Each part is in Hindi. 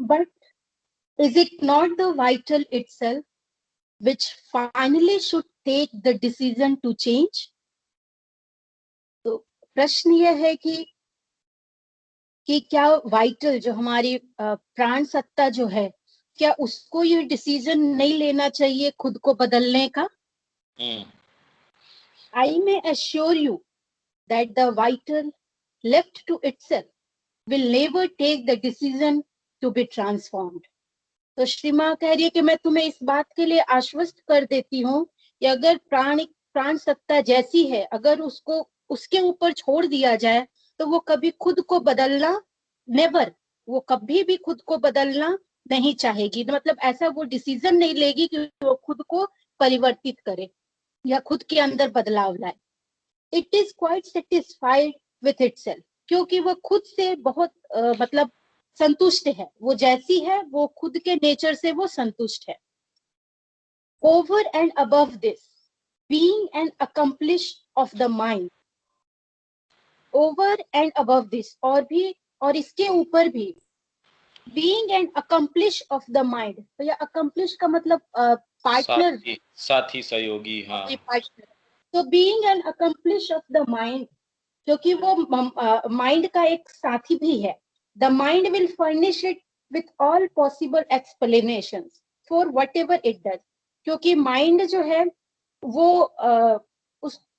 But is it not the vital itself which finally should take the decision to change? तो प्रश्न यह है कि क्या वाइटल जो हमारी प्राण सत्ता जो है, क्या उसको ये डिसीजन नहीं लेना चाहिए खुद को बदलने का? I may assure you that the vital left to itself will never take the decision to be transformed. तो श्री माँ कह रही है कि मैं तुम्हें इस बात के लिए आश्वस्त कर देती हूँ कि अगर प्राण सत्ता जैसी है, अगर उसको उसके ऊपर छोड़ दिया जाए तो वो कभी खुद को बदलना नेवर, वो कभी भी खुद को बदलना नहीं चाहेगी। मतलब ऐसा वो डिसीजन नहीं लेगी कि वो खुद को परिवर्तित करे या खुद के अंदर बदलाव लाए। It is quite satisfied with itself, क्योंकि वो खुद से बहुत मतलब संतुष्ट है, वो जैसी है वो खुद के नेचर से वो संतुष्ट है। Over and above this, being an accomplish of the mind, over and above this, और इसके ऊपर भी, being an accomplish of the mind, तो यह अकम्प्लिश का मतलब पार्टनर, साथी सहयोगी, हाँ, पार्टनर। तो being an accomplish of the mind, क्योंकि वो माइंड का एक साथी भी है। The mind will furnish it with all possible explanations for whatever it does, क्योंकि माइंड जो है वो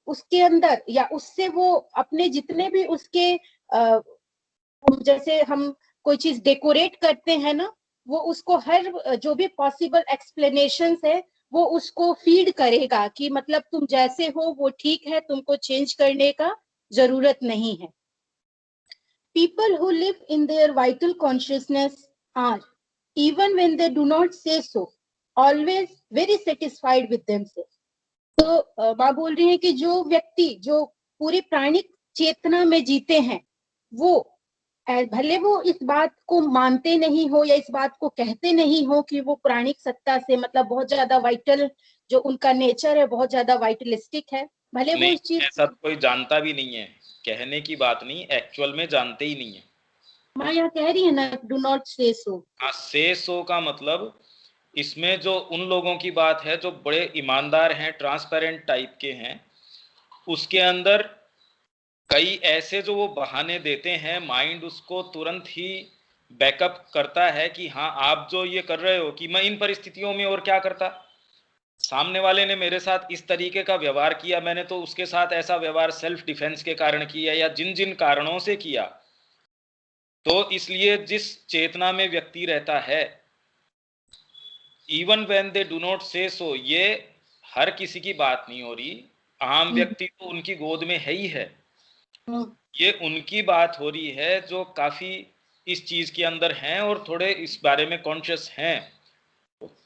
उसके अंदर या उससे वो अपने जितने भी उसके जैसे हम कोई चीज डेकोरेट करते हैं ना, वो उसको हर जो भी पॉसिबल एक्सप्लेनेशंस है वो उसको फीड करेगा कि मतलब तुम जैसे हो वो ठीक है, तुमको चेंज करने का जरूरत नहीं है। People who live in their vital consciousness are, even when they do not say so, always very satisfied with themselves. तो माँ बोल रही है कि जो व्यक्ति जो पूरी प्राणिक चेतना में जीते हैं, वो भले वो इस बात को मानते नहीं हो या इस बात को कहते नहीं हो कि वो प्राणिक सत्ता से मतलब बहुत ज्यादा वाइटल, जो उनका नेचर है बहुत ज्यादा वाइटलिस्टिक है, भले वो इस चीज ऐसा कोई जानता भी नहीं है, कहने की बात नहीं, एक्चुअल में जानते ही नहीं है। माँ यहाँ कह रही है ना, डू नॉट से सो। हाँ, से सो का मतलब इसमें जो उन लोगों की बात है जो बड़े ईमानदार हैं, ट्रांसपेरेंट टाइप के हैं, उसके अंदर कई ऐसे जो वो बहाने देते हैं, माइंड उसको तुरंत ही बैकअप करता है कि हाँ आप जो ये कर रहे हो कि मैं इन परिस्थितियों में और क्या करता, सामने वाले ने मेरे साथ इस तरीके का व्यवहार किया, मैंने तो उसके साथ ऐसा व्यवहार सेल्फ डिफेंस के कारण किया या जिन जिन कारणों से किया। तो इसलिए जिस चेतना में व्यक्ति रहता है, even when they do not से सो, ये हर किसी की बात नहीं हो रही, आम व्यक्ति तो उनकी गोद में है ही है, ये उनकी बात हो रही है जो काफी इस चीज के अंदर हैं और थोड़े इस बारे में कॉन्शियस हैं,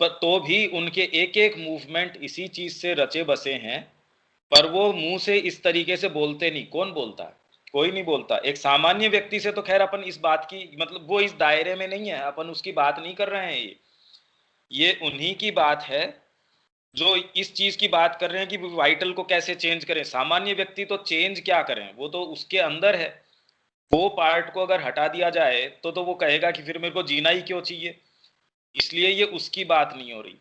तो भी उनके एक एक मूवमेंट इसी चीज से रचे बसे हैं, पर वो मुंह से इस तरीके से बोलते नहीं। कौन बोलता है? कोई नहीं बोलता। एक सामान्य व्यक्ति से तो खैर अपन इस बात की मतलब वो इस दायरे में नहीं है, अपन उसकी बात नहीं कर रहे हैं। ये उन्हीं की बात है जो इस चीज की बात कर रहे हैं कि वाइटल को कैसे चेंज करें। सामान्य व्यक्ति तो चेंज क्या करें, वो तो उसके अंदर है, वो पार्ट को अगर हटा दिया जाए तो वो कहेगा कि फिर मेरे को जीना ही क्यों चाहिए। इसलिए ये उसकी बात नहीं हो रही,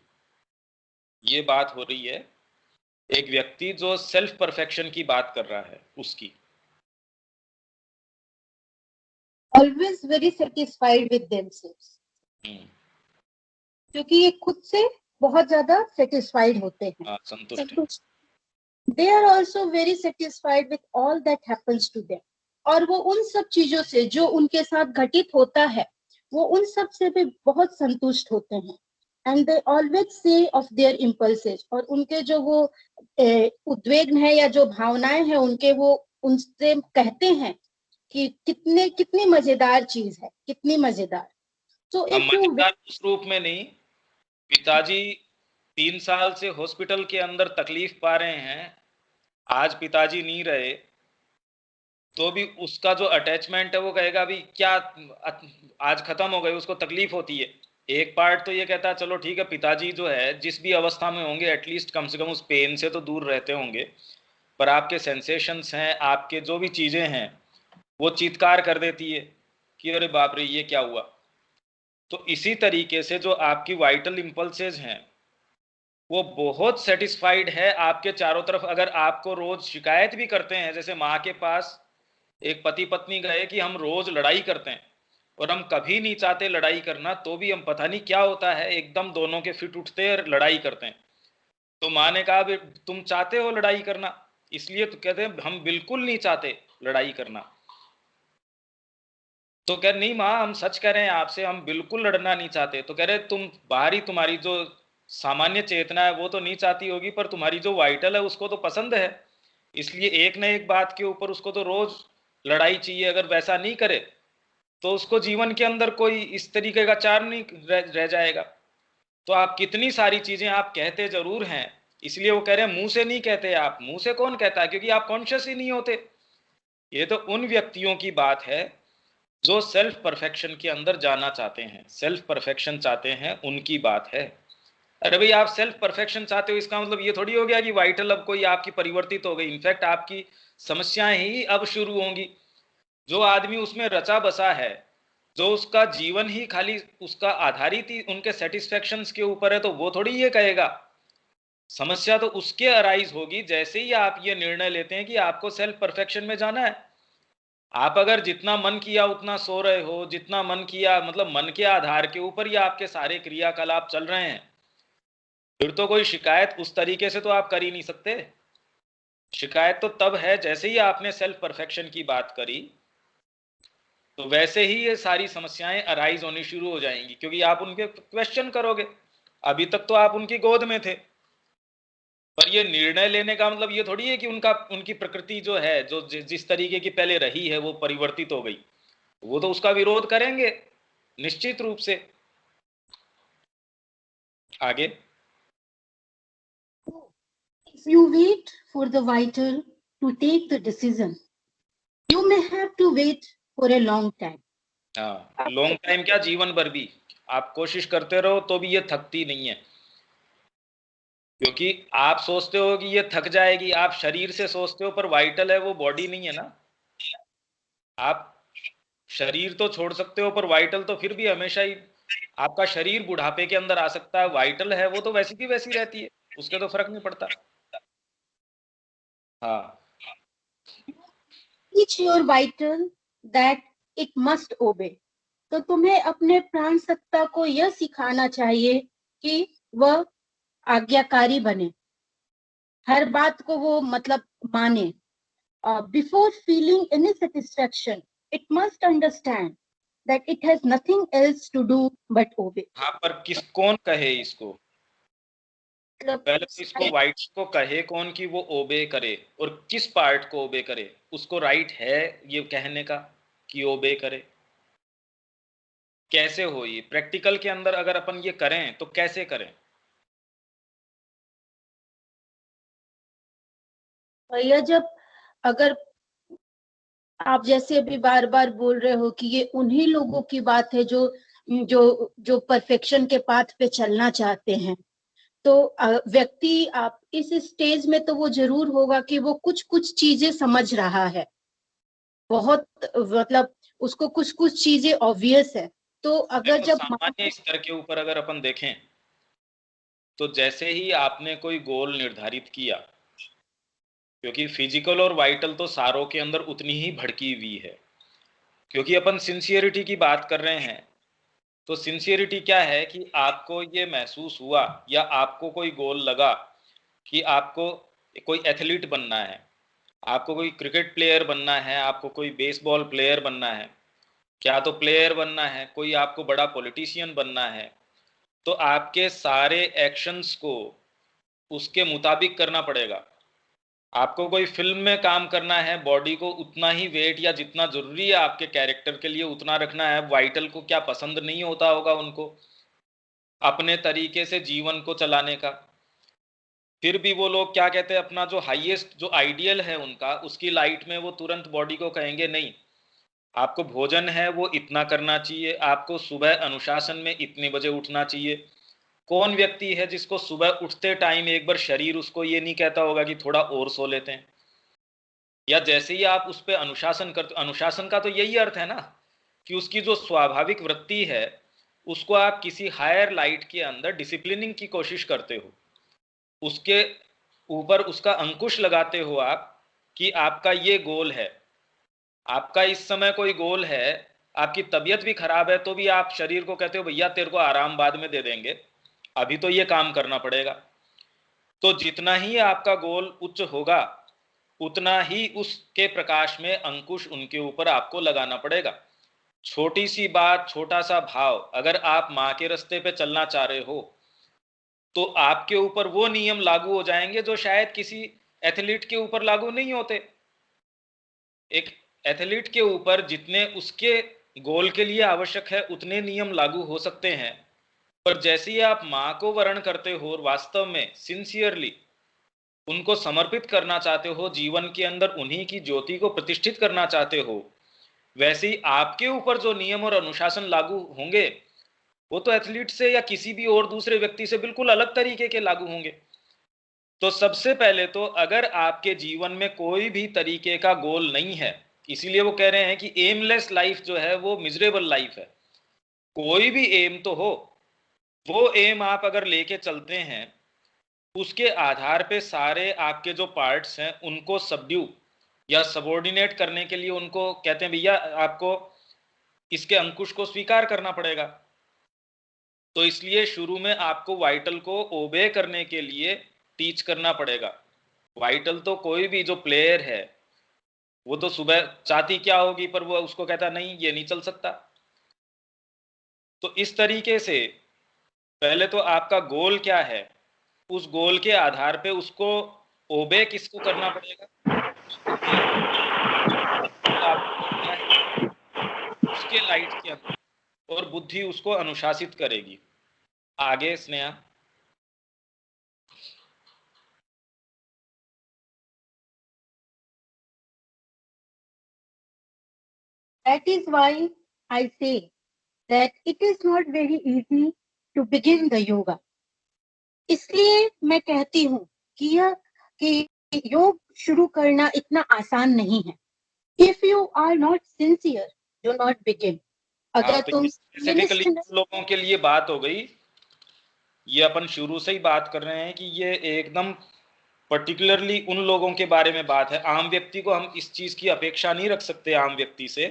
ये बात हो रही है एक व्यक्ति जो सेल्फ परफेक्शन की बात कर रहा है उसकी। Always very satisfied with themselves, क्योंकि ये खुद से बहुत ज्यादा सेटिस्फाइड होते हैं, संतुष्ट। They are also very satisfied with all that happens to them, और वो उन सब चीजों से जो उनके साथ घटित होता है वो उन सब से भी बहुत संतुष्ट होते हैं। And they always say of their impulses, और उनके जो वो उद्वेग है या जो भावनाएं हैं उनके, वो उनसे कहते हैं कि कितनी मजेदार चीज है, कितनी मजेदार। तो इफ यू, मजेदार उस रूप में नहीं, पिताजी 3 साल से हॉस्पिटल के अंदर तकलीफ पा रहे हैं, आज पिताजी नहीं रहे तो भी उसका जो अटैचमेंट है वो कहेगा अभी क्या, आज खत्म हो गए, उसको तकलीफ होती है। एक पार्ट तो ये कहता है चलो ठीक है, पिताजी जो है जिस भी अवस्था में होंगे एटलीस्ट कम से कम उस पेन से तो दूर रहते होंगे, पर आपके सेंसेशंस हैं, आपके जो भी चीजें हैं वो चीत्कार कर देती है कि अरे बाप रे ये क्या हुआ। तो इसी तरीके से जो आपकी वाइटल इंपल्सेस हैं वो बहुत सेटिस्फाइड है आपके चारों तरफ। अगर आपको रोज शिकायत भी करते हैं, जैसे माँ के पास एक पति पत्नी गए कि हम रोज लड़ाई करते हैं और हम कभी नहीं चाहते लड़ाई करना, तो भी हम पता नहीं क्या होता है एकदम दोनों के फिट उठते हैं और लड़ाई करते हैं। तो माँ ने कहा तुम चाहते हो लड़ाई करना, इसलिए तो कहते हैं हम बिल्कुल नहीं चाहते लड़ाई करना। तो कह रहे नहीं माँ हम सच कह रहे हैं आपसे, हम बिल्कुल लड़ना नहीं चाहते। तो कह रहे तुम बाहरी तुम्हारी जो सामान्य चेतना है वो तो नहीं चाहती होगी, पर तुम्हारी जो वाइटल है उसको तो पसंद है, इसलिए एक न एक बात के ऊपर उसको तो रोज लड़ाई चाहिए। अगर वैसा नहीं करे तो उसको जीवन के अंदर कोई इस तरीके का चार्म नहीं रह जाएगा। तो आप कितनी सारी चीजें आप कहते जरूर हैं, इसलिए वो कह रहे हैं मुंह से नहीं कहते। आप मुंह से कौन कहता है, क्योंकि आप कॉन्शियस ही नहीं होते। ये तो उन व्यक्तियों की बात है जो सेल्फ परफेक्शन के अंदर जाना चाहते हैं, सेल्फ परफेक्शन चाहते हैं, उनकी बात है। अरे भाई आप सेल्फ परफेक्शन चाहते हो इसका मतलब ये थोड़ी हो गया कि वाइटल अब कोई आपकी परिवर्तित हो गई। इनफैक्ट आपकी समस्याएं ही अब शुरू होंगी। जो आदमी उसमें रचा बसा है, जो उसका जीवन ही खाली उसका आधारित ही उनके सेटिस्फेक्शन के ऊपर है, तो वो थोड़ी ये कहेगा। समस्या तो उसके अराइज होगी जैसे ही आप ये निर्णय लेते हैं कि आपको सेल्फ परफेक्शन में जाना है। आप अगर जितना मन किया उतना सो रहे हो, जितना मन किया मतलब मन के आधार के ऊपर ही आपके सारे क्रियाकलाप चल रहे हैं, फिर तो कोई शिकायत उस तरीके से तो आप कर ही नहीं सकते। शिकायत तो तब है जैसे ही आपने सेल्फ परफेक्शन की बात करी, तो वैसे ही ये सारी समस्याएं अराइज होनी शुरू हो जाएंगी, क्योंकि आप उनके क्वेश्चन करोगे। अभी तक तो आप उनकी गोद में थे, पर ये निर्णय लेने का मतलब ये थोड़ी है कि उनकी प्रकृति जो है, जो जिस तरीके की पहले रही है वो परिवर्तित हो गई। वो तो उसका विरोध करेंगे निश्चित रूप से। आगे, If you wait for the vital to take the decision, you may have to wait for a long time. हाँ लॉन्ग टाइम क्या, जीवन भर भी आप कोशिश करते रहो तो भी ये थकती नहीं है। क्योंकि आप सोचते हो कि ये थक जाएगी, आप शरीर से सोचते हो, पर वाइटल है वो बॉडी नहीं है ना। आप शरीर तो छोड़ सकते हो, पर वाइटल तो फिर भी हमेशा ही आपका शरीर बुढ़ापे के अंदर आ सकता है, वाइटल है वो तो वैसी की वैसी रहती है, उसके तो फर्क नहीं पड़ता। हाँ Teach your vital that it must obey. तो तुम्हें अपने प्राण सत्ता को यह सिखाना चाहिए कि वह आज्ञाकारी बने, हर बात को वो मतलब माने। Before feeling any satisfaction, it must understand that it has nothing else to do but obey. हाँ, पर कौन कहे इसको? पहले तो इसको वाइट को कहे कौन कि वो ओबे करे, और किस पार्ट को ओबे करे? उसको राइट है ये कहने का कि ओबे करे? कैसे हो ये प्रैक्टिकल के अंदर? अगर अपन ये करें तो कैसे करें? भैया जब अगर आप जैसे अभी बार बार बोल रहे हो कि ये उन्हीं लोगों की बात है जो जो जो परफेक्शन के पाथ पे चलना चाहते हैं, तो व्यक्ति आप इस स्टेज में तो वो जरूर होगा कि वो कुछ कुछ चीजें समझ रहा है, बहुत मतलब उसको कुछ कुछ चीजें ऑब्वियस है। तो अगर जब सामान्य स्तर के ऊपर अगर अपन देखें तो जैसे ही आपने कोई गोल निर्धारित किया, क्योंकि फिजिकल और वाइटल तो सारों के अंदर उतनी ही भड़की हुई है, क्योंकि अपन सिंसियरिटी की बात कर रहे हैं। तो सिंसियरिटी क्या है कि आपको ये महसूस हुआ या आपको कोई गोल लगा कि आपको कोई एथलीट बनना है, आपको कोई क्रिकेट प्लेयर बनना है, आपको कोई बेसबॉल प्लेयर बनना है, क्या तो प्लेयर बनना है, कोई आपको बड़ा पॉलिटिशियन बनना है, तो आपके सारे एक्शंस को उसके मुताबिक करना पड़ेगा। आपको कोई फिल्म में काम करना है, बॉडी को उतना ही वेट या जितना जरूरी है आपके कैरेक्टर के लिए उतना रखना है। वाइटल को क्या पसंद नहीं होता होगा उनको अपने तरीके से जीवन को चलाने का, फिर भी वो लोग क्या कहते हैं, अपना जो हाईएस्ट जो आइडियल है उनका, उसकी लाइट में वो तुरंत बॉडी को कहेंगे नहीं, आपको भोजन है वो इतना करना चाहिए, आपको सुबह अनुशासन में इतने बजे उठना चाहिए। कौन व्यक्ति है जिसको सुबह उठते टाइम एक बार शरीर उसको ये नहीं कहता होगा कि थोड़ा और सो लेते हैं? या जैसे ही आप उस पर अनुशासन करते, अनुशासन का तो यही अर्थ है ना कि उसकी जो स्वाभाविक वृत्ति है उसको आप किसी हायर लाइट के अंदर डिसिप्लिनिंग की कोशिश करते हो, उसके ऊपर उसका अंकुश लगाते हो आप कि आपका ये गोल है, आपका इस समय कोई गोल है, आपकी तबीयत भी खराब है तो भी आप शरीर को कहते हो भैया तेरे को आराम बाद में दे देंगे, अभी तो ये काम करना पड़ेगा। तो जितना ही आपका गोल उच्च होगा उतना ही उसके प्रकाश में अंकुश उनके ऊपर आपको लगाना पड़ेगा। छोटी सी बात, छोटा सा भाव, अगर आप माँ के रास्ते पे चलना चाह रहे हो तो आपके ऊपर वो नियम लागू हो जाएंगे जो शायद किसी एथलीट के ऊपर लागू नहीं होते। एक एथलीट के ऊपर जितने उसके गोल के लिए आवश्यक है उतने नियम लागू हो सकते हैं, पर जैसे ही आप माँ को वर्ण करते हो और वास्तव में सिंसियरली उनको समर्पित करना चाहते हो, जीवन के अंदर उन्हीं की ज्योति को प्रतिष्ठित करना चाहते हो, वैसे ही आपके ऊपर जो नियम और अनुशासन लागू होंगे वो तो एथलीट से या किसी भी और दूसरे व्यक्ति से बिल्कुल अलग तरीके के लागू होंगे। तो सबसे पहले तो अगर आपके जीवन में कोई भी तरीके का गोल नहीं है, इसीलिए वो कह रहे हैं कि एमलेस लाइफ जो है वो मिजरेबल लाइफ है। कोई भी एम तो हो, वो एम आप अगर लेके चलते हैं उसके आधार पे सारे आपके जो पार्ट्स हैं उनको सबड्यू या सबऑर्डिनेट करने के लिए उनको कहते हैं भैया आपको इसके अंकुश को स्वीकार करना पड़ेगा। तो इसलिए शुरू में आपको वाइटल को ओबे करने के लिए टीच करना पड़ेगा। वाइटल तो कोई भी जो प्लेयर है वो तो सुबह चाहती क्या होगी पर वो उसको कहता नहीं ये नहीं चल सकता। तो इस तरीके से पहले तो आपका गोल क्या है, उस गोल के आधार पे उसको ओबे किसको करना पड़ेगा, उसके लाइट के अंदर, और बुद्धि उसको अनुशासित करेगी। आगे Sneha. That is why I say that it is not very easy to begin the yoga. इसलिए मैं कहती हूँ कि योग शुरू करना इतना आसान नहीं है। If you are not sincere, do not begin. अगर तो तुम स्पेसिफिकली लोगों के लिए बात हो गई, ये अपन शुरू से ही बात कर रहे हैं कि ये एकदम पर्टिकुलरली उन लोगों के बारे में बात है। आम व्यक्ति को हम इस चीज की अपेक्षा नहीं रख सकते आम व्यक्ति से।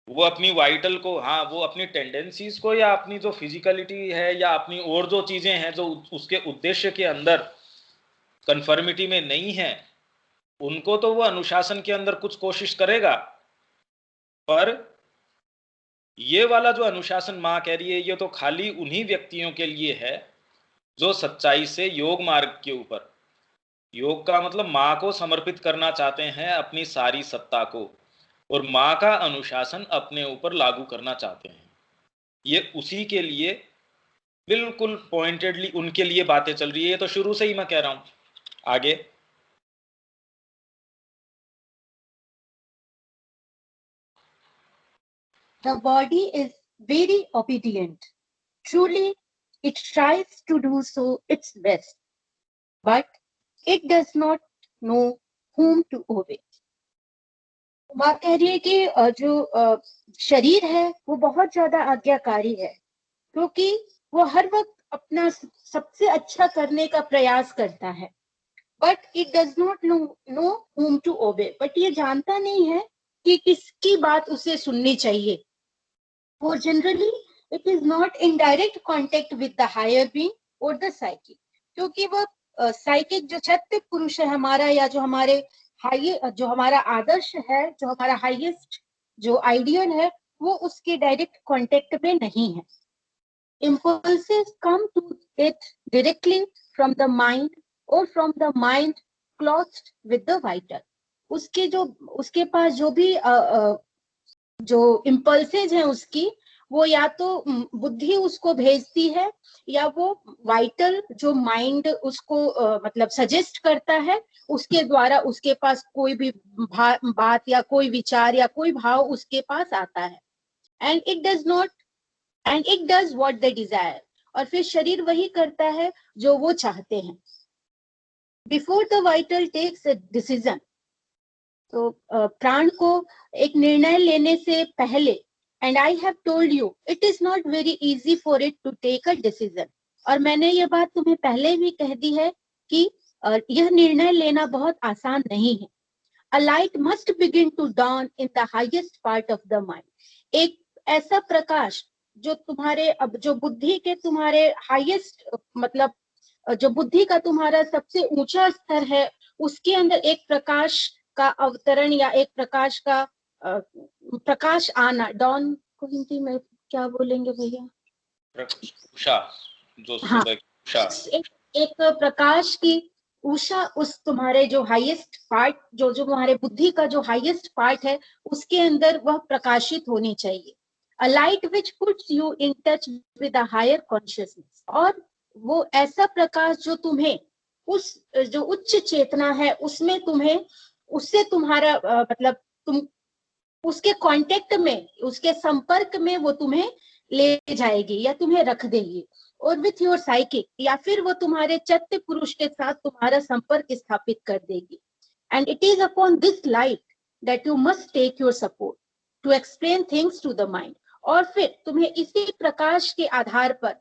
वो अपनी वाइटल को, हाँ वो अपनी टेंडेंसीज को या अपनी जो फिजिकलिटी है या अपनी और जो चीजें हैं जो उसके उद्देश्य के अंदर कन्फर्मिटी में नहीं है, उनको तो वो अनुशासन के अंदर कुछ कोशिश करेगा। पर ये वाला जो अनुशासन माँ कह रही है ये तो खाली उन्हीं व्यक्तियों के लिए है जो सच्चाई से योग मार्ग के ऊपर, योग का मतलब माँ को समर्पित करना चाहते हैं अपनी सारी सत्ता को, और माँ का अनुशासन अपने ऊपर लागू करना चाहते हैं। ये उसी के लिए बिल्कुल पॉइंटेडली उनके लिए बातें चल रही है। ये तो शुरू से ही मैं कह रहा हूं। आगे। The body is very obedient. Truly, it tries to do so its best, but it does not know whom to obey. माँ कह रही है कि जो शरीर है वो बहुत ज्यादा आज्ञाकारी है, क्योंकि वो हर वक्त अपना सबसे अच्छा करने का प्रयास करता है, but it does not know whom to obey. But ये जानता नहीं है कि किसकी बात उसे सुननी चाहिए। For generally, it is not in direct contact with the higher being or the psychic, क्योंकि वो साइकिक जो सत्य पुरुष है हमारा, या जो हमारे जो हमारा आदर्श है, जो हमारा हाईएस्ट जो आइडियल है, वो उसके डायरेक्ट कांटेक्ट में नहीं है। Impulses come to it directly from the mind or from the mind clothed with the vital. उसके पास जो भी जो इम्पल्सेज हैं उसकी, वो या तो बुद्धि उसको भेजती है, या वो वाइटल जो माइंड उसको मतलब सजेस्ट करता है, उसके द्वारा उसके पास कोई भी बात या कोई विचार या कोई भाव उसके पास आता है। And it does what they desire, और फिर शरीर वही करता है जो वो चाहते हैं। Before the vital takes a decision, तो प्राण को एक निर्णय लेने से पहले and I have told you it is not very easy for it to take a decision. और मैंने ये बात तुम्हें पहले भी कह दी है कि यह निर्णय लेना बहुत आसान नहीं है. A light must begin to dawn in the highest part of the mind. एक ऐसा प्रकाश जो तुम्हारे अब जो बुद्धि के तुम्हारे हाईएस्ट मतलब जो बुद्धि का तुम्हारा सबसे ऊंचा स्तर है उसके अंदर एक प्रकाश का अवतरण या एक प्रकाश का प्रकाश आना. डॉन को हिंदी में क्या बोलेंगे भैया? उषा, जो सुबह की उषा. एक प्रकाश की उषा उस तुम्हारे जो हाईएस्ट पार्ट जो तुम्हारे बुद्धि का जो हाईएस्ट पार्ट है उसके अंदर वह प्रकाशित होनी चाहिए. A light which puts you in touch with a higher consciousness. और वो ऐसा प्रकाश जो तुम्हें उस जो उच्च चेतना है उसमें तुम्हें उससे तुम्हारा मतलब तुम उसके कांटेक्ट में उसके संपर्क में वो तुम्हें ले जाएगी या तुम्हें रख देगी. और विथ योर साइकिक या फिर वो तुम्हारे चैत्य पुरुष के साथ तुम्हारा संपर्क स्थापित कर देगी. And it is upon this light that you must take your support to explain things to the mind. और फिर तुम्हें इसी प्रकाश के आधार पर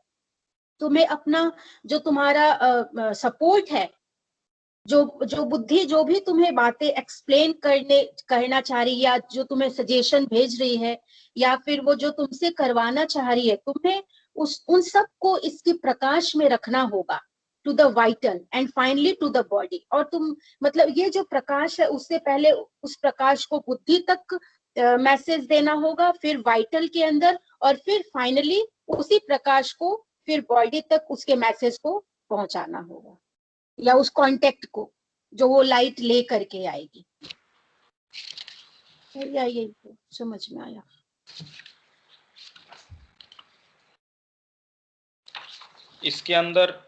तुम्हें अपना जो तुम्हारा सपोर्ट है जो बुद्धि जो भी तुम्हें बातें एक्सप्लेन करना चाह रही है या जो तुम्हें सजेशन भेज रही है या फिर वो जो तुमसे करवाना चाह रही है तुम्हें उन सब को इसके प्रकाश में रखना होगा. To the vital and finally to the body. और तुम मतलब ये जो प्रकाश है उससे पहले उस प्रकाश को बुद्धि तक मैसेज देना होगा, फिर वाइटल के अंदर और फिर फाइनली उसी प्रकाश को फिर बॉडी तक उसके मैसेज को पहुंचाना होगा या उस कांटेक्ट को जो वो लाइट ले करके आएगी. या ये समझ में आया? इसके अंदर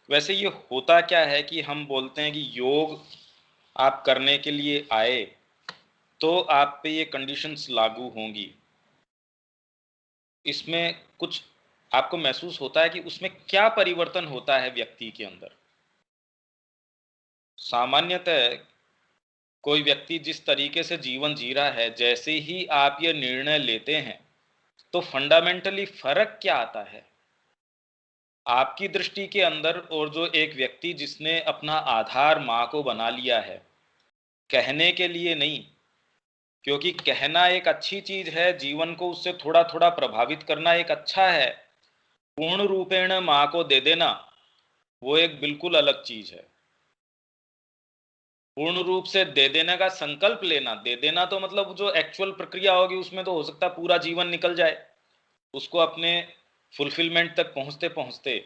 वैसे ये होता क्या है कि हम बोलते हैं कि योग आप करने के लिए आए तो आप पे ये कंडीशंस लागू होंगी. इसमें कुछ आपको महसूस होता है कि उसमें क्या परिवर्तन होता है व्यक्ति के अंदर. सामान्यतः कोई व्यक्ति जिस तरीके से जीवन जी रहा है, जैसे ही आप ये निर्णय लेते हैं तो फंडामेंटली फर्क क्या आता है आपकी दृष्टि के अंदर और जो एक व्यक्ति जिसने अपना आधार माँ को बना लिया है, कहने के लिए नहीं, क्योंकि कहना एक अच्छी चीज है, जीवन को उससे थोड़ा थोड़ा प्रभावित करना एक अच्छा है. पूर्ण रूपेण माँ को दे देना वो एक बिल्कुल अलग चीज है. पूर्ण रूप से दे देने का संकल्प लेना, दे देना तो मतलब जो एक्चुअल प्रक्रिया होगी उसमें तो हो सकता है पूरा जीवन निकल जाए उसको अपने फुलफिलमेंट तक पहुंचते पहुंचते.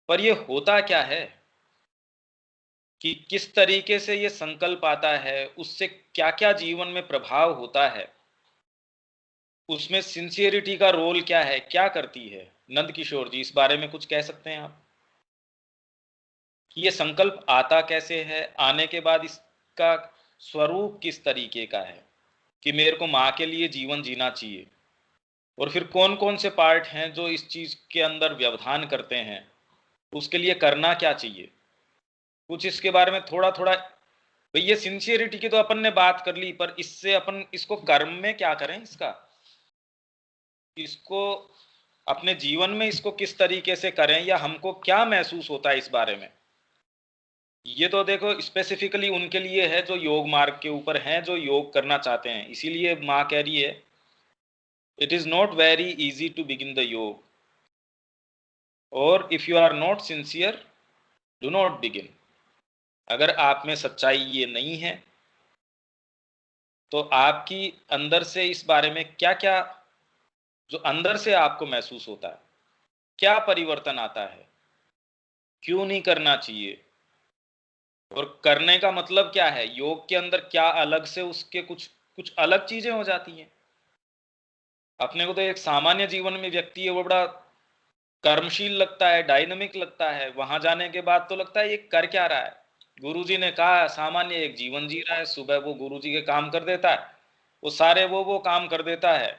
पर ये होता क्या है कि किस तरीके से ये संकल्प आता है, उससे क्या क्या जीवन में प्रभाव होता है, उसमें सिंसियरिटी का रोल क्या है, क्या करती है. नंद किशोर जी, इस बारे में कुछ कह सकते हैं आप कि ये संकल्प आता कैसे है, आने के बाद इसका स्वरूप किस तरीके का है कि मेरे को माँ के लिए जीवन जीना चाहिए, और फिर कौन कौन से पार्ट हैं जो इस चीज के अंदर व्यवधान करते हैं, उसके लिए करना क्या चाहिए. कुछ इसके बारे में थोड़ा थोड़ा. भाई ये सिंसियरिटी की तो अपन ने बात कर ली, पर इससे अपन इसको कर्म में क्या करें, इसको अपने जीवन में इसको किस तरीके से करें या हमको क्या महसूस होता है इस बारे में. ये तो देखो स्पेसिफिकली उनके लिए है जो योग मार्ग के ऊपर हैं, जो योग करना चाहते हैं. इसीलिए माँ कह रही है it is not very easy to begin the yoga, और if you are not sincere do not begin. अगर आप में सच्चाई ये नहीं है तो आपकी अंदर से इस बारे में क्या क्या जो अंदर से आपको महसूस होता है, क्या परिवर्तन आता है, क्यों नहीं करना चाहिए, और करने का मतलब क्या है, योग के अंदर क्या अलग से उसके कुछ कुछ अलग चीजें हो जाती हैं. अपने को तो एक सामान्य जीवन में व्यक्ति है वो बड़ा कर्मशील लगता है, डायनामिक लगता है, वहां जाने के बाद तो लगता है ये कर क्या रहा है. गुरुजी ने कहा सामान्य एक जीवन जी रहा है, सुबह वो गुरुजी के काम कर देता है, वो सारे वो काम कर देता है.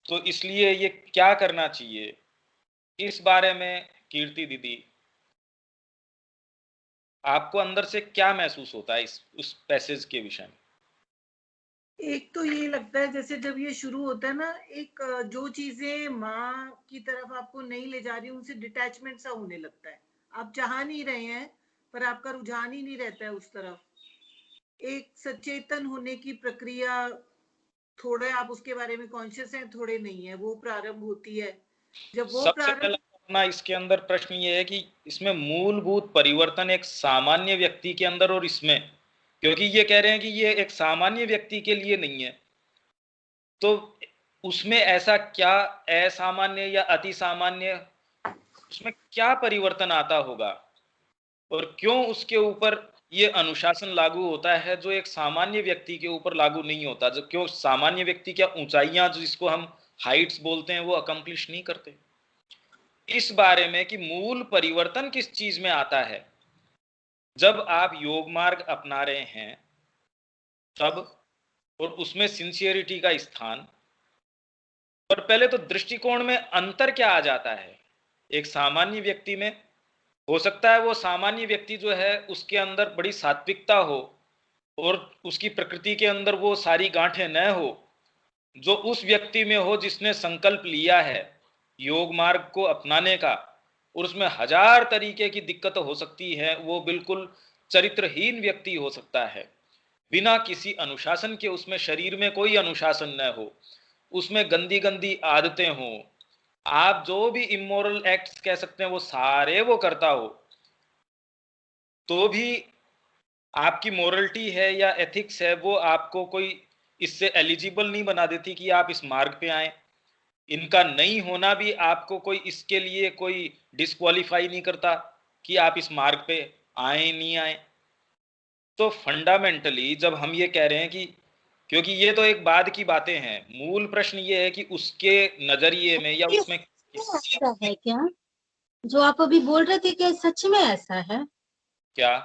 तो इसलिए ये क्या करना चाहिए, इस बारे में कीर्ति दीदी आपको अंदर से क्या महसूस होता है उस पैसेज के विषय में. एक तो ये लगता है जैसे जब ये शुरू होता है ना, एक जो चीजें माँ की तरफ आपको नहीं ले जा रही उनसे डिटैचमेंट सा होने लगता है। आप चाह नहीं रहे हैं पर आपका रुझान ही नहीं रहता है उस तरफ। एक सचेतन होने की प्रक्रिया, थोड़े आप उसके बारे में कॉन्शियस हैं, थोड़े नहीं है, वो प्रारंभ होती है। जब वो सबसे प्रारंभ, पहला अपना इसके अंदर प्रश्न ये है कि इसमें मूलभूत परिवर्तन एक सामान्य व्यक्ति के अंदर और इसमें, क्योंकि ये कह रहे हैं कि ये एक सामान्य व्यक्ति के लिए नहीं है, तो उसमें ऐसा क्या असामान्य या अति सामान्य, उसमें क्या परिवर्तन आता होगा और क्यों उसके ऊपर ये अनुशासन लागू होता है जो एक सामान्य व्यक्ति के ऊपर लागू नहीं होता, जो क्यों सामान्य व्यक्ति क्या ऊंचाइयां जिसको हम हाइट्स बोलते हैं वो अकम्प्लिश नहीं करते। इस बारे में कि मूल परिवर्तन किस चीज में आता है जब आप योग मार्ग अपना रहे हैं तब, और उसमें सिंसियरिटी का स्थान, और पहले तो दृष्टिकोण में अंतर क्या आ जाता है। एक सामान्य व्यक्ति में हो सकता है वो सामान्य व्यक्ति जो है उसके अंदर बड़ी सात्विकता हो और उसकी प्रकृति के अंदर वो सारी गांठें न हो जो उस व्यक्ति में हो जिसने संकल्प लिया है योग मार्ग को अपनाने का, और उसमें हजार तरीके की दिक्कत हो सकती है, वो बिल्कुल चरित्रहीन व्यक्ति हो सकता है बिना किसी अनुशासन के, उसमें शरीर में कोई अनुशासन न हो, उसमें गंदी गंदी आदतें हों, आप जो भी इमोरल एक्ट्स कह सकते हैं वो सारे वो करता हो, तो भी आपकी मोरलिटी है या एथिक्स है वो आपको कोई इससे एलिजिबल नहीं बना देती कि आप इस मार्ग पे आए। इनका नहीं होना भी आपको कोई इसके लिए कोई डिस्क्वालीफाई नहीं करता कि आप इस मार्ग पे आए नहीं आए। तो फंडामेंटली जब हम ये कह रहे हैं कि, क्योंकि ये तो एक बाद की बातें हैं, मूल प्रश्न ये है कि उसके नजरिए में या उसमें ऐसा है क्या जो आप अभी बोल रहे थे, क्या सच में ऐसा है क्या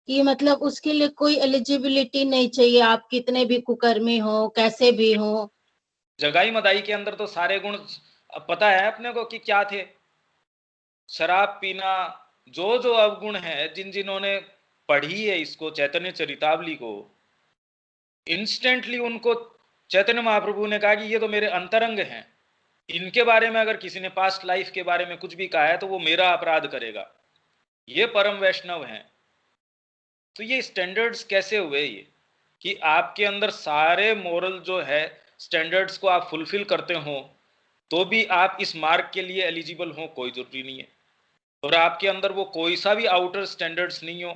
कि मतलब उसके लिए कोई एलिजिबिलिटी नहीं चाहिए, आप कितने भी कुकर्मी हो कैसे भी हो? जगाई मदाई के अंदर तो सारे गुण पता है अपने को कि क्या थे, शराब पीना, जो जो अवगुण है, जिन जिन्होंने पढ़ी है इसको चैतन्य चरितावली को, इंस्टेंटली उनको चैतन्य महाप्रभु ने कहा कि ये तो मेरे अंतरंग हैं, इनके बारे में अगर किसी ने पास्ट लाइफ के बारे में कुछ भी कहा है तो वो मेरा अपराध करेगा, ये परम वैष्णव हैं। तो ये स्टैंडर्ड्स कैसे हुए, ये कि आपके अंदर सारे मोरल जो है स्टैंडर्ड्स को आप फुलफिल करते हो तो भी आप इस मार्ग के लिए एलिजिबल हो, कोई जरूरी नहीं है, और आपके अंदर वो कोई सा भी आउटर स्टैंडर्ड्स नहीं हो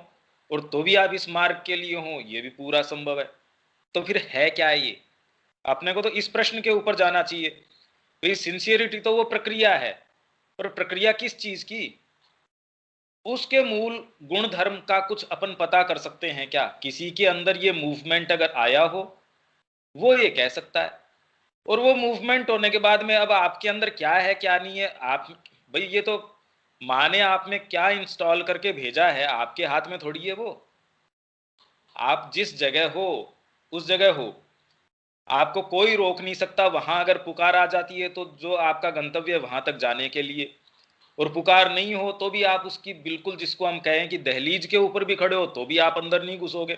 और तो भी आप इस मार्ग के लिए हो, ये भी पूरा संभव है। तो फिर है क्या ये, अपने को तो इस प्रश्न के ऊपर जाना चाहिए। भाई सिंसियरिटी तो वो प्रक्रिया है, पर प्रक्रिया किस चीज की, उसके मूल गुण धर्म का कुछ अपन पता कर सकते हैं क्या? किसी के अंदर ये मूवमेंट अगर आया हो वो ये कह सकता है, और वो मूवमेंट होने के बाद में अब आपके अंदर क्या है क्या नहीं है, आप भाई ये तो माँ ने आप में क्या इंस्टॉल करके भेजा है आपके हाथ में थोड़ी है वो, आप जिस जगह हो उस जगह हो, आपको कोई रोक नहीं सकता। वहां अगर पुकार आ जाती है तो जो आपका गंतव्य है वहां तक जाने के लिए, और पुकार नहीं हो तो भी आप उसकी बिल्कुल, जिसको हम कहें कि दहलीज के ऊपर भी खड़े हो तो भी आप अंदर नहीं घुसोगे।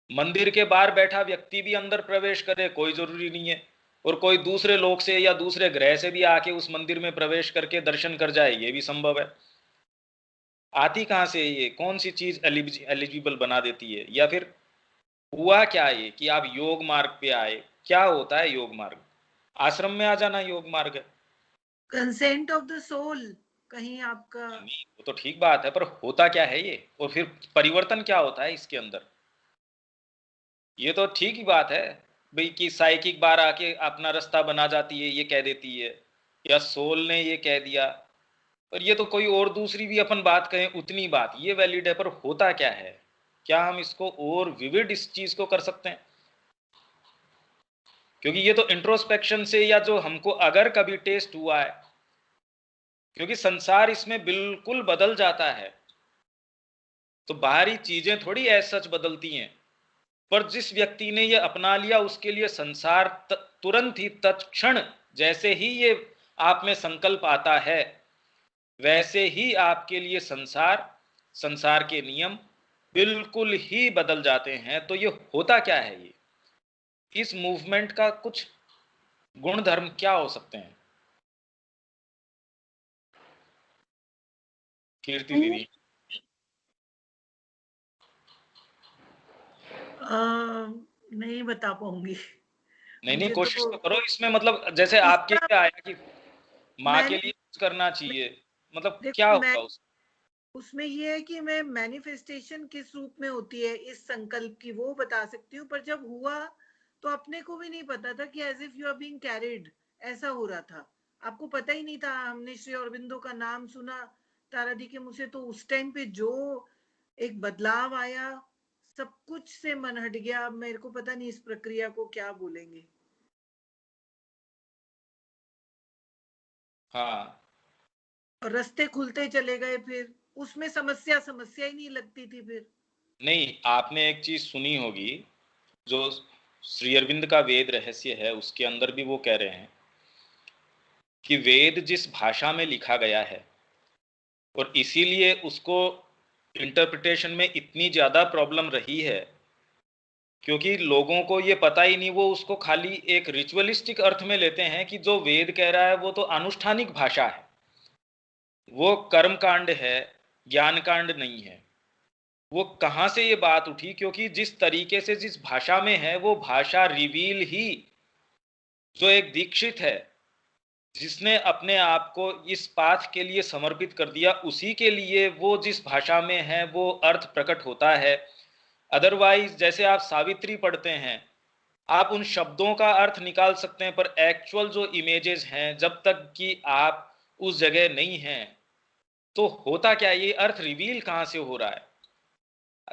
मंदिर के बाहर बैठा व्यक्ति भी अंदर प्रवेश करे कोई जरूरी नहीं है, और कोई दूसरे लोक से या दूसरे ग्रह से भी आके उस मंदिर में प्रवेश करके दर्शन कर जाए, ये भी संभव है। आती कहां से ये, कौन सी चीज एलिजिबल बना देती है, या फिर हुआ क्या ये कि आप योग मार्ग पे आए? क्या होता है योग मार्ग? आश्रम में आ जाना योग मार्ग है? कंसेंट ऑफ द सोल कहीं आपका, नहीं वो तो ठीक बात है, पर होता क्या है ये, और फिर परिवर्तन क्या होता है इसके अंदर? ये तो ठीक ही बात है भाई कि साइकिक बार आके अपना रास्ता बना जाती है ये कह देती है, या सोल ने ये कह दिया, पर ये तो कोई और दूसरी भी अपन बात कहें उतनी बात ये वैलिड है, पर होता क्या है? क्या हम इसको और विविड इस चीज को कर सकते हैं? क्योंकि ये तो इंट्रोस्पेक्शन से, या जो हमको अगर कभी टेस्ट हुआ है, क्योंकि संसार इसमें बिल्कुल बदल जाता है, तो बाहरी चीजें थोड़ी ऐसा सच बदलती हैं, पर जिस व्यक्ति ने ये अपना लिया उसके लिए संसार तुरंत ही तत्क्षण, जैसे ही ये आप में संकल्प आता है वैसे ही आपके लिए संसार, संसार के नियम बिल्कुल ही बदल जाते हैं। तो ये होता क्या है ये? इस मूवमेंट का कुछ गुण धर्म क्या हो सकते हैं? कीर्ति दीदी। नहीं बता पाऊंगी। नहीं मुझे कोशिश तो तो करो इसमें, मतलब जैसे आपके उसका क्या आया कि माँ के मैंने लिए कुछ करना चाहिए, मतलब क्या देखो, मैं होगा उसमें ये है कि मैं मैनिफेस्टेशन किस रूप में होती है इस संकल्प की वो बता सकती हूँ, पर जब हुआ तो अपने को भी नहीं पता था कि as if you are being carried, ऐसा हो रहा था। आपको पता ही नहीं था। हमने श्री अरविंदो का नाम सुना तारा दी के मुंह से, तो उस टाइम पे जो एक बदलाव आया, सब कुछ से मन हट गया। अब मेरे को पता नहीं इस प्रक्रिया को क्या बोलेंगे। हाँ और रास्ते खुलते चले गए, फिर उसमें समस्या समस्या ही नहीं लगती थी फिर। नहीं, आपने एक चीज सुनी होगी, जो श्री अरविंद का वेद रहस्य है उसके अंदर भी वो कह रहे हैं कि वेद जिस भाषा में लिखा गया है, और इसीलिए उसको इंटरप्रिटेशन में इतनी ज्यादा प्रॉब्लम रही है, क्योंकि लोगों को ये पता ही नहीं, वो उसको खाली एक रिचुअलिस्टिक अर्थ में लेते हैं कि जो वेद कह रहा है वो तो अनुष्ठानिक भाषा है, वो कर्म कांड है, ज्ञान कांड नहीं है। वो कहाँ से ये बात उठी? क्योंकि जिस तरीके से जिस भाषा में है वो भाषा रिवील ही, जो एक दीक्षित है जिसने अपने आप को इस पाथ के लिए समर्पित कर दिया, उसी के लिए वो जिस भाषा में है वो अर्थ प्रकट होता है। अदरवाइज जैसे आप सावित्री पढ़ते हैं, आप उन शब्दों का अर्थ निकाल सकते हैं, पर एक्चुअल जो इमेजेस हैं, जब तक कि आप उस जगह नहीं हैं तो होता क्या है, ये अर्थ रिवील कहाँ से हो रहा है?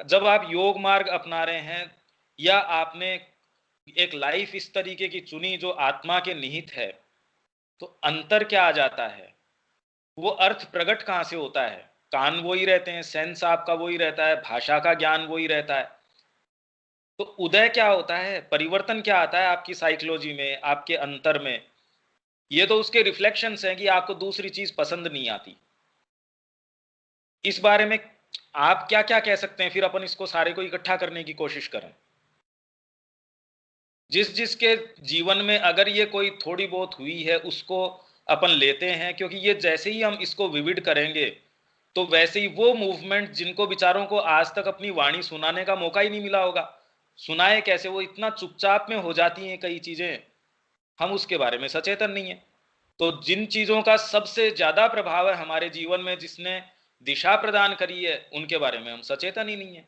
जब आप योग मार्ग अपना रहे हैं या आपने एक लाइफ इस तरीके की चुनी जो आत्मा के निहित है, तो अंतर क्या आ जाता है? वो अर्थ प्रकट कहाँ से होता है? कान वो ही रहते हैं, सेंस आपका वो ही रहता है, भाषा का ज्ञान वो ही रहता है। तो उदय क्या होता है, परिवर्तन क्या आता है आपकी साइकोलॉजी में, आपके अंतर में? ये तो उसके रिफ्लेक्शंस हैं कि आपको दूसरी चीज पसंद नहीं आती। इस बारे में आप क्या क्या कह सकते हैं? फिर अपन इसको सारे को इकट्ठा करने की कोशिश करें। जिस जिसके जीवन में अगर ये कोई थोड़ी बहुत हुई है उसको अपन लेते हैं, क्योंकि ये जैसे ही हम इसको विविड करेंगे तो वैसे ही वो मूवमेंट जिनको विचारों को आज तक अपनी वाणी सुनाने का मौका ही नहीं मिला होगा, सुनाए कैसे? वो इतना चुपचाप में हो जाती हैं कई चीजें, हम उसके बारे में सचेतन नहीं है। तो जिन चीजों का सबसे ज्यादा प्रभाव है हमारे जीवन में, जिसने दिशा प्रदान करी है, उनके बारे में हम सचेतन ही नहीं है।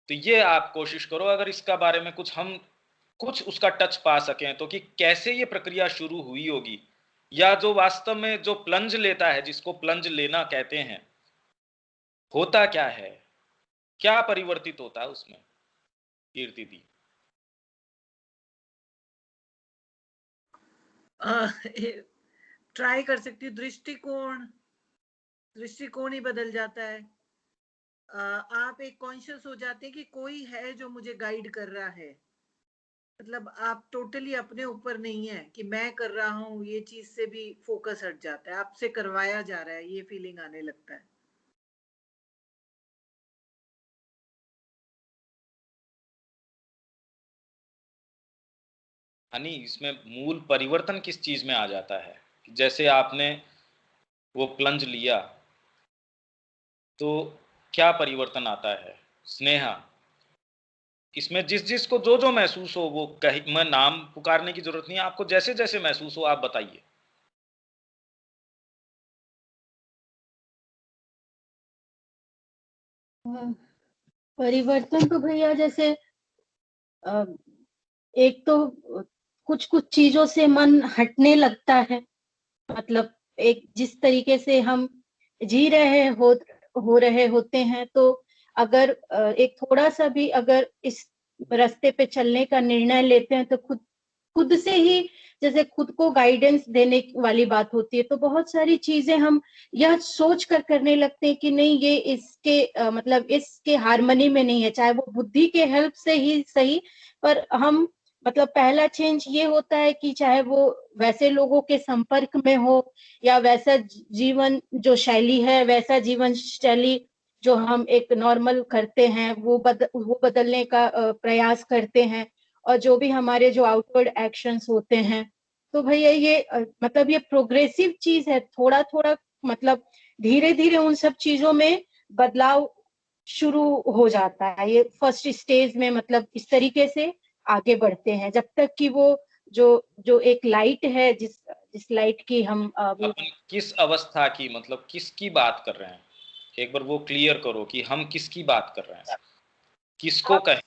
तो ये आप कोशिश करो अगर इसका बारे में कुछ हम कुछ उसका टच पा सकें तो, कि कैसे ये प्रक्रिया शुरू हुई होगी, या जो वास्तव में जो प्लंज लेता है, जिसको प्लंज लेना कहते हैं, होता क्या है, क्या परिवर्तित होता है उसमें? कीर्ति दी। ट्राई कर सकती हूँ। दृष्टिकोण ही बदल जाता है। आप एक कॉन्शियस हो जाते हैं कि कोई है जो मुझे गाइड कर रहा है। मतलब आप टोटली अपने ऊपर नहीं है कि मैं कर रहा हूँ, ये चीज से भी फोकस हट जाता है, आपसे करवाया जा रहा है, ये फीलिंग आने लगता है। यानी इसमें मूल परिवर्तन किस चीज में आ जाता है? जैसे आपने वो प्लंज लिया तो क्या परिवर्तन आता है? स्नेहा, इसमें जिस जिस को जो जो महसूस हो, वो कहीं मैं नाम पुकारने की जरूरत नहीं है, आपको जैसे जैसे महसूस हो आप बताइए। परिवर्तन तो भैया जैसे एक तो कुछ कुछ चीजों से मन हटने लगता है। मतलब एक जिस तरीके से हम जी रहे हो रहे होते हैं, तो अगर एक थोड़ा सा भी अगर इस रास्ते पे चलने का निर्णय लेते हैं तो खुद खुद से ही जैसे खुद को गाइडेंस देने वाली बात होती है। तो बहुत सारी चीजें हम यह सोच कर करने लगते हैं कि नहीं, ये इसके मतलब इसके हार्मनी में नहीं है, चाहे वो बुद्धि के हेल्प से ही सही। पर हम मतलब पहला चेंज ये होता है कि चाहे वो वैसे लोगों के संपर्क में हो या वैसा जीवन जो शैली है, वैसा जीवन शैली जो हम एक नॉर्मल करते हैं, वो बदलने का प्रयास करते हैं। और जो भी हमारे जो आउटवर्ड एक्शंस होते हैं, तो भैया ये मतलब ये प्रोग्रेसिव चीज है, थोड़ा थोड़ा मतलब धीरे धीरे उन सब चीजों में बदलाव शुरू हो जाता है। ये फर्स्ट स्टेज में मतलब इस तरीके से आगे बढ़ते हैं, जब तक कि वो जो जो एक लाइट है, जिस लाइट की हम अपन किस अवस्था की, मतलब किसकी बात कर रहे हैं, एक बार वो क्लियर करो कि हम किसकी बात कर रहे हैं, किसको कहें।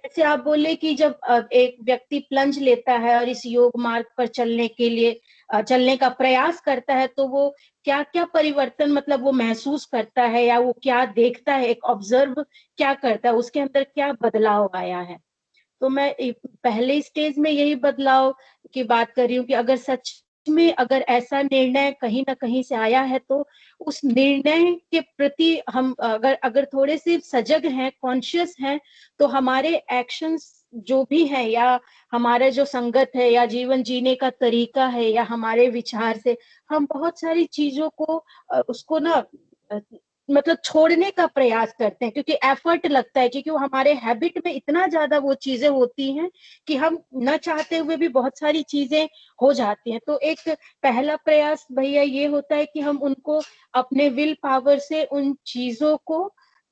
जैसे आप बोले कि जब एक व्यक्ति प्लंज लेता है और इस योग मार्ग पर चलने के लिए चलने का प्रयास करता है, तो वो क्या क्या परिवर्तन मतलब वो महसूस करता है, या वो क्या देखता है, एक ऑब्जर्व क्या करता है, उसके अंदर क्या बदलाव आया है। तो मैं पहले स्टेज में यही बदलाव की बात कर रही हूँ कि अगर सच में अगर ऐसा निर्णय कहीं ना कहीं से आया है, तो उस निर्णय के प्रति हम अगर अगर थोड़े से सजग हैं, कॉन्शियस हैं, तो हमारे एक्शंस जो भी हैं, या हमारा जो संगत है, या जीवन जीने का तरीका है, या हमारे विचार से हम बहुत सारी चीजों को उसको ना मतलब छोड़ने का प्रयास करते हैं, क्योंकि एफर्ट लगता है, क्योंकि वो हमारे हैबिट में इतना ज्यादा वो चीजें होती हैं कि हम न चाहते हुए भी बहुत सारी चीजें हो जाती हैं। तो एक पहला प्रयास भैया ये होता है कि हम उनको अपने विल पावर से उन चीजों को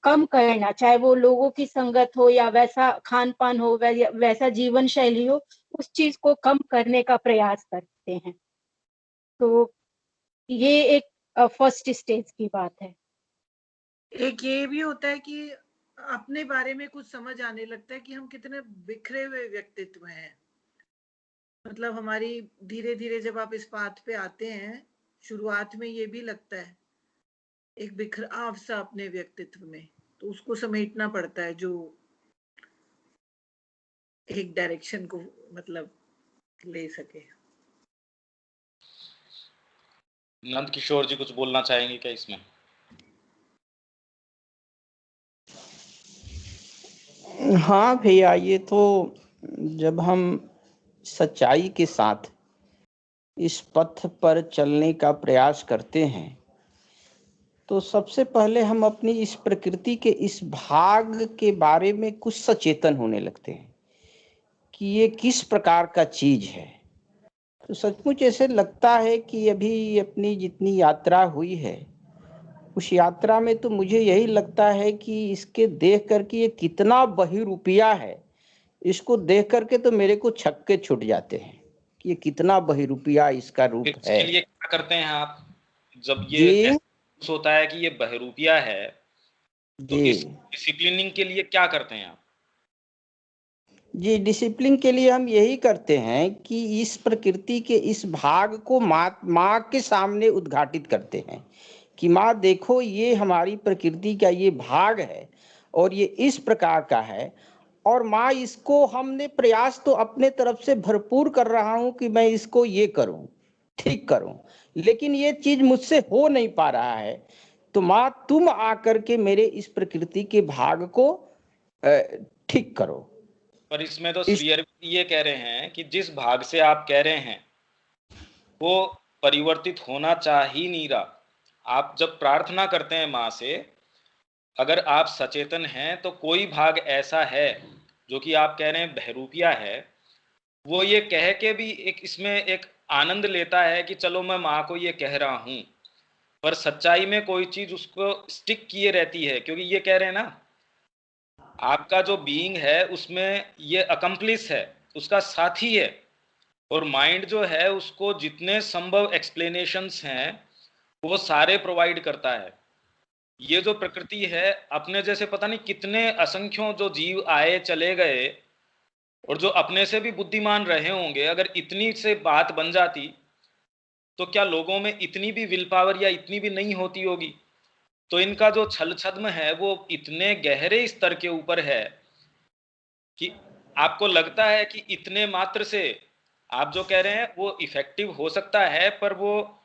कम करना, चाहे वो लोगों की संगत हो, या वैसा खान पान हो, वैसा जीवन शैली हो, उस चीज को कम करने का प्रयास करते हैं। तो ये एक फर्स्ट स्टेज की बात है। एक ये भी होता है कि अपने बारे में कुछ समझ आने लगता है कि हम कितने बिखरे हुए व्यक्तित्व हैं। मतलब हमारी धीरे धीरे जब आप इस पाथ पे आते हैं, शुरुआत में ये भी लगता है एक बिखराव सा अपने व्यक्तित्व में, तो उसको समेटना पड़ता है जो एक डायरेक्शन को मतलब ले सके। नंद किशोर जी कुछ बोलना चाहेंगे क्या इसमें? हाँ भैया, ये तो जब हम सच्चाई के साथ इस पथ पर चलने का प्रयास करते हैं, तो सबसे पहले हम अपनी इस प्रकृति के इस भाग के बारे में कुछ सचेतन होने लगते हैं कि ये किस प्रकार का चीज है। तो सचमुच ऐसे लगता है कि अभी अपनी जितनी यात्रा हुई है, उस यात्रा में तो मुझे यही लगता है कि इसके देख करके ये कितना बहिरूपिया है, इसको देख करके तो मेरे को छक्के छूट जाते हैं कि ये कितना बहिरूपिया इसका रूप है। इसके लिए क्या करते हैं आप, जब ये जी एहसास होता है कि ये बहरूपिया है, तो जी इस डिसिप्लिनिंग के लिए क्या करते हैं आप? जी, डिसिप्लिन के लिए हम यही करते हैं कि इस प्रकृति के इस भाग को माँ के सामने उद्घाटित करते हैं कि माँ देखो, ये हमारी प्रकृति का ये भाग है और ये इस प्रकार का है, और माँ इसको हमने प्रयास तो अपने तरफ से भरपूर कर रहा हूँ कि मैं इसको ये करूँ, ठीक करूँ, लेकिन ये चीज मुझसे हो नहीं पा रहा है। तो माँ तुम आकर के मेरे इस प्रकृति के भाग को ठीक करो। पर इसमें तो इस श्री अरविंद ये कह रहे हैं कि जिस भाग से आप कह रहे हैं वो परिवर्तित होना चाह ही नहीं रहा। आप जब प्रार्थना करते हैं माँ से, अगर आप सचेतन हैं तो कोई भाग ऐसा है जो कि आप कह रहे हैं बहरूपिया है, वो ये कह के भी एक इसमें एक आनंद लेता है कि चलो मैं माँ को ये कह रहा हूं, पर सच्चाई में कोई चीज उसको स्टिक किए रहती है, क्योंकि ये कह रहे हैं ना, आपका जो बीइंग है उसमें ये अकम्प्लिस है, उसका साथी है, और माइंड जो है उसको जितने संभव एक्सप्लेनेशंस हैं वो सारे प्रोवाइड करता है। ये जो प्रकृति है, अपने जैसे पता नहीं कितने असंख्यों जो जीव आए चले गए और जो अपने से भी बुद्धिमान रहे होंगे, अगर इतनी से बात बन जाती तो क्या लोगों में इतनी भी विल पावर या इतनी भी नहीं होती होगी? तो इनका जो छल छद्म है वो इतने गहरे स्तर के ऊपर है कि आपको लगता है कि इतने मात्र से आप जो कह रहे हैं वो इफेक्टिव हो सकता है, पर वो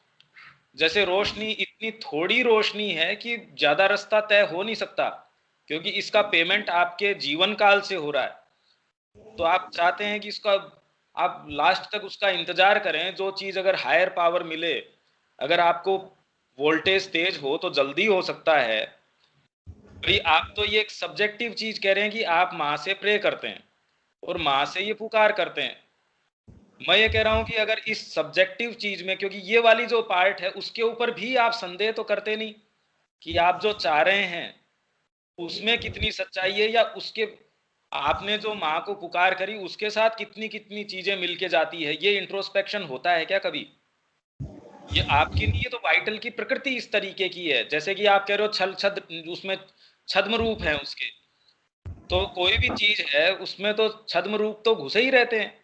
जैसे रोशनी इतनी थोड़ी रोशनी है कि ज्यादा रास्ता तय हो नहीं सकता, क्योंकि इसका पेमेंट आपके जीवन काल से हो रहा है। तो आप चाहते हैं कि इसका आप लास्ट तक उसका इंतजार करें, जो चीज अगर हायर पावर मिले, अगर आपको वोल्टेज तेज हो तो जल्दी हो सकता है। भाई आप तो ये एक सब्जेक्टिव चीज कह रहे हैं कि आप माँ से प्रे करते हैं, और माँ से ये पुकार करते हैं। मैं ये कह रहा हूं कि अगर इस सब्जेक्टिव चीज में, क्योंकि ये वाली जो पार्ट है उसके ऊपर भी आप संदेह तो करते नहीं कि आप जो चाह रहे हैं उसमें कितनी सच्चाई है, या उसके आपने जो माँ को पुकार करी उसके साथ कितनी कितनी चीजें मिलके जाती है। ये इंट्रोस्पेक्शन होता है क्या कभी? ये आपके लिए तो वाइटल की प्रकृति इस तरीके की है, जैसे कि आप कह रहे हो छल छद, उसमें छद्म रूप है उसके, तो कोई भी चीज है उसमें तो छद्म रूप तो घुसे ही रहते हैं।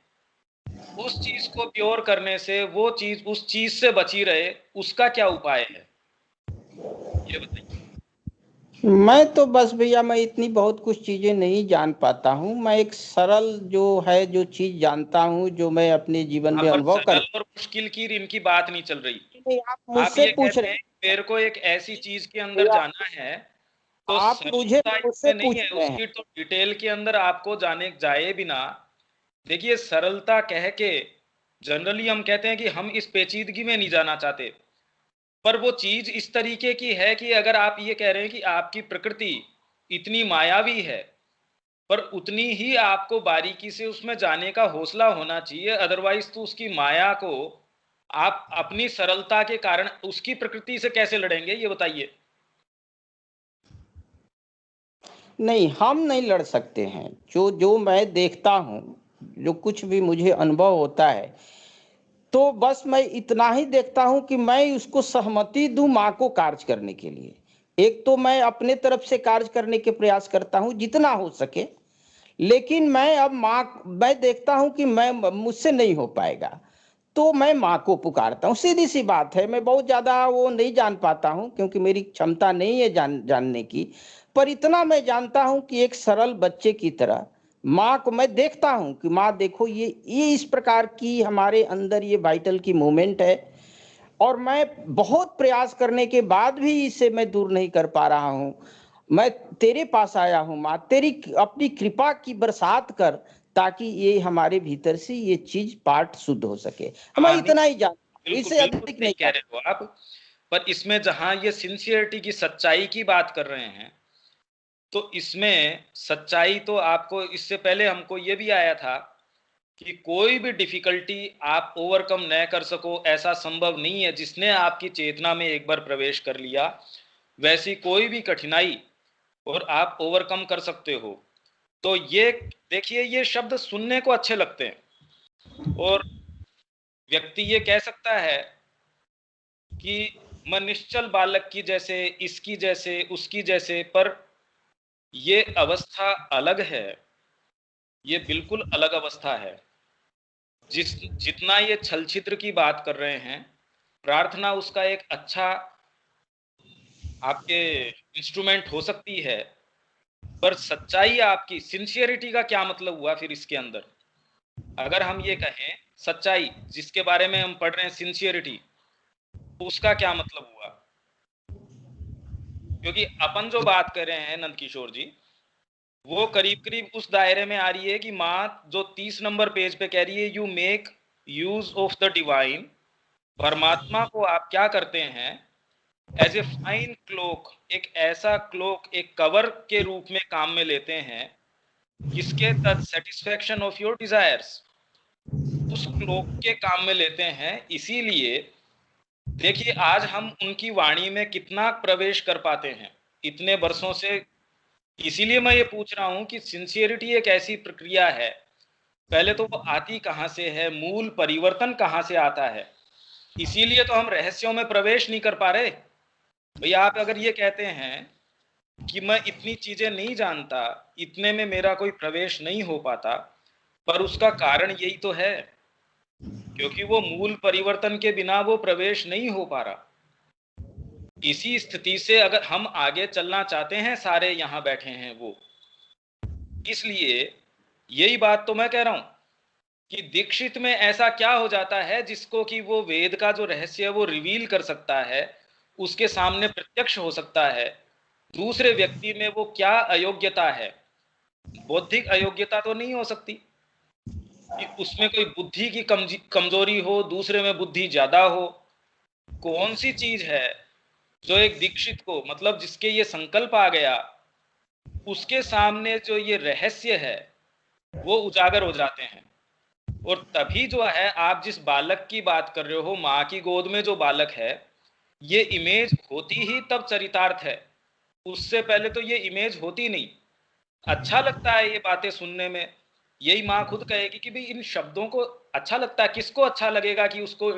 उस चीज को प्योर करने से वो चीज उस चीज से बची रहे, उसका क्या उपाय है ये बताइए। मैं तो बस भैया मैं इतनी बहुत कुछ चीजें नहीं जान पाता हूँ। मैं एक सरल जो है जो चीज जानता हूँ, जो मैं अपने जीवन में अनुभव कर। सरल और मुश्किल की इनकी बात नहीं चल रही। आप आप मुझसे ये पूछ कहते रहे हैं कि मेरे को एक ऐसी चीज के अंदर भैया, जाना है, तो आप मुझे सरलता मुझसे इसमें नहीं पूछ है, रहे हैं। उसकी तो डिटेल के अंदर आपको जाने जाए बिना। देखिए, सरलता कह के जनरली हम कहते हैं कि हम इस पेचीदगी में नहीं जाना चाहते, पर वो चीज इस तरीके की है कि अगर आप ये कह रहे हैं कि आपकी प्रकृति इतनी मायावी है, पर उतनी ही आपको बारीकी से उसमें जाने का हौसला होना चाहिए। अदरवाइज तो उसकी माया को आप अपनी सरलता के कारण उसकी प्रकृति से कैसे लड़ेंगे ये बताइए। नहीं, हम नहीं लड़ सकते हैं। जो जो मैं देखता हूँ, जो कुछ भी मुझे अनुभव होता है, तो बस मैं इतना ही देखता हूं कि मैं उसको सहमति दूं माँ को कार्य करने के लिए। एक तो मैं अपने तरफ से कार्य करने के प्रयास करता हूं जितना हो सके, लेकिन मैं अब मैं देखता हूं कि मैं मुझसे नहीं हो पाएगा, तो मैं माँ को पुकारता हूँ। सीधी सी बात है, मैं बहुत ज्यादा वो नहीं जान पाता हूँ क्योंकि मेरी क्षमता नहीं है जानने की। पर इतना मैं जानता हूँ कि एक सरल बच्चे की तरह माँ को मैं देखता हूँ कि माँ देखो ये इस प्रकार की हमारे अंदर ये वाइटल की मूवमेंट है, और मैं बहुत प्रयास करने के बाद भी इसे मैं दूर नहीं कर पा रहा हूँ। मैं तेरे पास आया हूँ माँ, तेरी अपनी कृपा की बरसात कर, ताकि ये हमारे भीतर से ये चीज पार्ट शुद्ध हो सके। मैं हाँ, नहीं, इतना ही जानता हूँ, बिल्कुल इससे बिल्कुल अधिक सही नहीं कह रहे हो आप। पर इसमें जहां ये सिंसियरिटी की सच्चाई की बात कर रहे हैं, तो इसमें सच्चाई तो आपको इससे पहले हमको ये भी आया था कि कोई भी डिफिकल्टी आप ओवरकम न कर सको ऐसा संभव नहीं है। जिसने आपकी चेतना में एक बार प्रवेश कर लिया, वैसी कोई भी कठिनाई और आप ओवरकम कर सकते हो। तो ये देखिए, ये शब्द सुनने को अच्छे लगते हैं और व्यक्ति ये कह सकता है कि मैं निश्चल बालक की जैसे, इसकी जैसे, उसकी जैसे, पर ये अवस्था अलग है। ये बिल्कुल अलग अवस्था है। जितना ये छलछित्र की बात कर रहे हैं, प्रार्थना उसका एक अच्छा आपके इंस्ट्रूमेंट हो सकती है, पर सच्चाई आपकी सिंसियरिटी का क्या मतलब हुआ फिर इसके अंदर? अगर हम ये कहें सच्चाई जिसके बारे में हम पढ़ रहे हैं सिंसियरिटी, उसका क्या मतलब हुआ? क्योंकि अपन जो बात कर रहे हैं नंद किशोर जी, वो करीब करीब उस दायरे में आ रही है कि माँ जो 30 नंबर पेज पे कह रही है, you make use of the divine, परमात्मा को आप क्या करते हैं एज ए फाइन क्लोक, एक ऐसा क्लोक, एक कवर के रूप में काम में लेते हैं, किसके तद सेटिस्फेक्शन ऑफ योर डिजायर्स, उस क्लोक के काम में लेते हैं। इसीलिए देखिए, आज हम उनकी वाणी में कितना प्रवेश कर पाते हैं इतने वर्षों से। इसीलिए मैं ये पूछ रहा हूं कि सिंसियरिटी एक ऐसी प्रक्रिया है, पहले तो वो आती कहां से है, मूल परिवर्तन कहां से आता है। इसीलिए तो हम रहस्यों में प्रवेश नहीं कर पा रहे। भैया, आप अगर ये कहते हैं कि मैं इतनी चीजें नहीं जानता, इतने में मेरा कोई प्रवेश नहीं हो पाता, पर उसका कारण यही तो है, क्योंकि वो मूल परिवर्तन के बिना वो प्रवेश नहीं हो पा रहा। इसी स्थिति से अगर हम आगे चलना चाहते हैं, सारे यहां बैठे हैं वो, इसलिए यही बात तो मैं कह रहा हूं कि दीक्षित में ऐसा क्या हो जाता है जिसको कि वो वेद का जो रहस्य है वो रिवील कर सकता है, उसके सामने प्रत्यक्ष हो सकता है। दूसरे व्यक्ति में वो क्या अयोग्यता है, बौद्धिक अयोग्यता तो नहीं हो सकती कि उसमें कोई बुद्धि की कमजोरी हो, दूसरे में बुद्धि ज्यादा हो। कौन सी चीज है जो एक दीक्षित को, मतलब जिसके ये संकल्प आ गया, उसके सामने जो ये रहस्य है वो उजागर हो जाते हैं। और तभी जो है, आप जिस बालक की बात कर रहे हो, माँ की गोद में जो बालक है, ये इमेज होती ही तब चरितार्थ है, उससे पहले तो ये इमेज होती नहीं। अच्छा लगता है ये बातें सुनने में, यही माँ खुद कहेगी कि भाई इन शब्दों को अच्छा लगता है, किसको अच्छा लगेगा कि उसको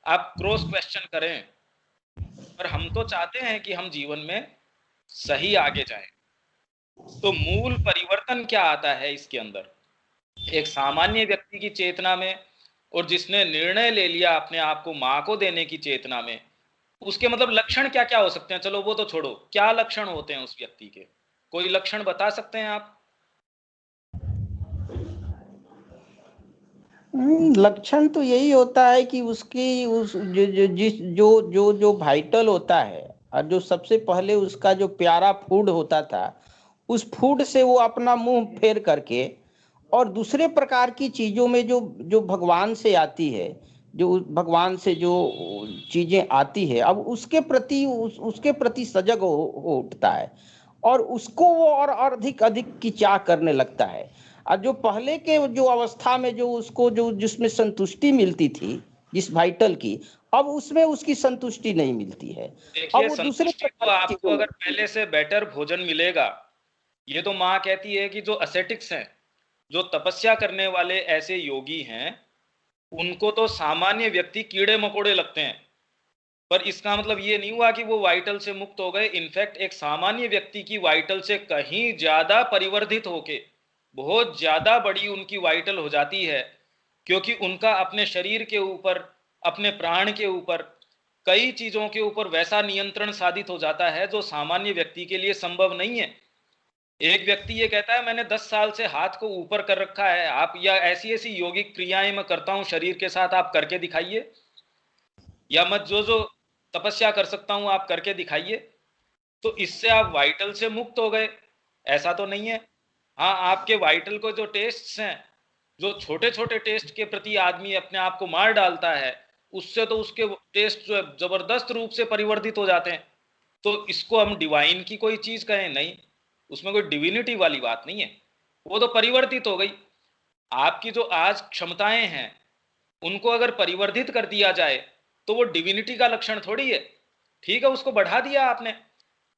आप क्रॉस क्वेश्चन करें। पर हम तो चाहते हैं कि हम जीवन में सही आगे जाएं। तो मूल परिवर्तन क्या आता है इसके अंदर? एक सामान्य व्यक्ति की चेतना में, और जिसने निर्णय ले लिया अपने आप को मां को देने की चेतना में, उसके मतलब लक्षण क्या क्या हो सकते हैं? चलो वो तो छोड़ो, क्या लक्षण होते हैं उस व्यक्ति के? कोई लक्षण बता सकते हैं आप? लक्षण तो यही होता है कि उसकी उस जो वाइटल होता है, और जो सबसे पहले उसका जो प्यारा फूड होता था, उस फूड से वो अपना मुंह फेर करके और दूसरे प्रकार की चीजों में जो जो भगवान से आती है, जो भगवान से जो चीजें आती है, अब उसके प्रति उसके प्रति सजग हो उठता है, और उसको वो और अधिक अधिक की चाह करने लगता है। और जो पहले के जो अवस्था में जो उसको जो जिसमें संतुष्टि मिलती थी, जिस वाइटल की, अब उसमें उसकी संतुष्टि नहीं मिलती है। अब देखिए, वो दूसरे संतुष्टि तो प्रकार की आपको चीजों में अगर लगती पहले है। से बेटर भोजन मिलेगा, ये तो माँ कहती है कि जो असेटिक्स हैं, जो तपस्या करने वाले ऐसे योगी हैं, उनको तो सामान्य व्यक्ति कीड़े मकोड़े लगते हैं। पर इसका मतलब ये नहीं हुआ कि वो वाइटल से मुक्त हो गए। इनफैक्ट एक सामान्य व्यक्ति की वाइटल से कहीं ज्यादा परिवर्धित होके बहुत ज्यादा बड़ी उनकी वाइटल हो जाती है, क्योंकि उनका अपने शरीर के ऊपर, अपने प्राण के ऊपर, कई चीजों के ऊपर वैसा नियंत्रण साधित हो जाता है जो सामान्य व्यक्ति के लिए संभव नहीं है। एक व्यक्ति ये कहता है मैंने 10 साल से हाथ को ऊपर कर रखा है, आप या ऐसी ऐसी योगिक क्रियाएं मैं करता हूं शरीर के साथ, आप करके दिखाइए, या मैं जो जो तपस्या कर सकता हूं आप करके दिखाइए, तो इससे आप वाइटल से मुक्त हो गए? ऐसा तो नहीं है। हाँ, आपके वाइटल को जो टेस्ट्स हैं, जो छोटे छोटे टेस्ट के प्रति आदमी अपने आप को मार डालता है, उससे तो उसके टेस्ट जो है जबरदस्त रूप से परिवर्तित हो जाते हैं। तो इसको हम डिवाइन की कोई चीज कहें? नहीं, उसमें कोई डिविनिटी वाली बात नहीं है, वो तो परिवर्तित हो गई। आपकी जो आज क्षमताएं हैं, उनको अगर परिवर्धित कर दिया जाए तो वो डिविनिटी का लक्षण थोड़ी है। ठीक है, उसको बढ़ा दिया आपने।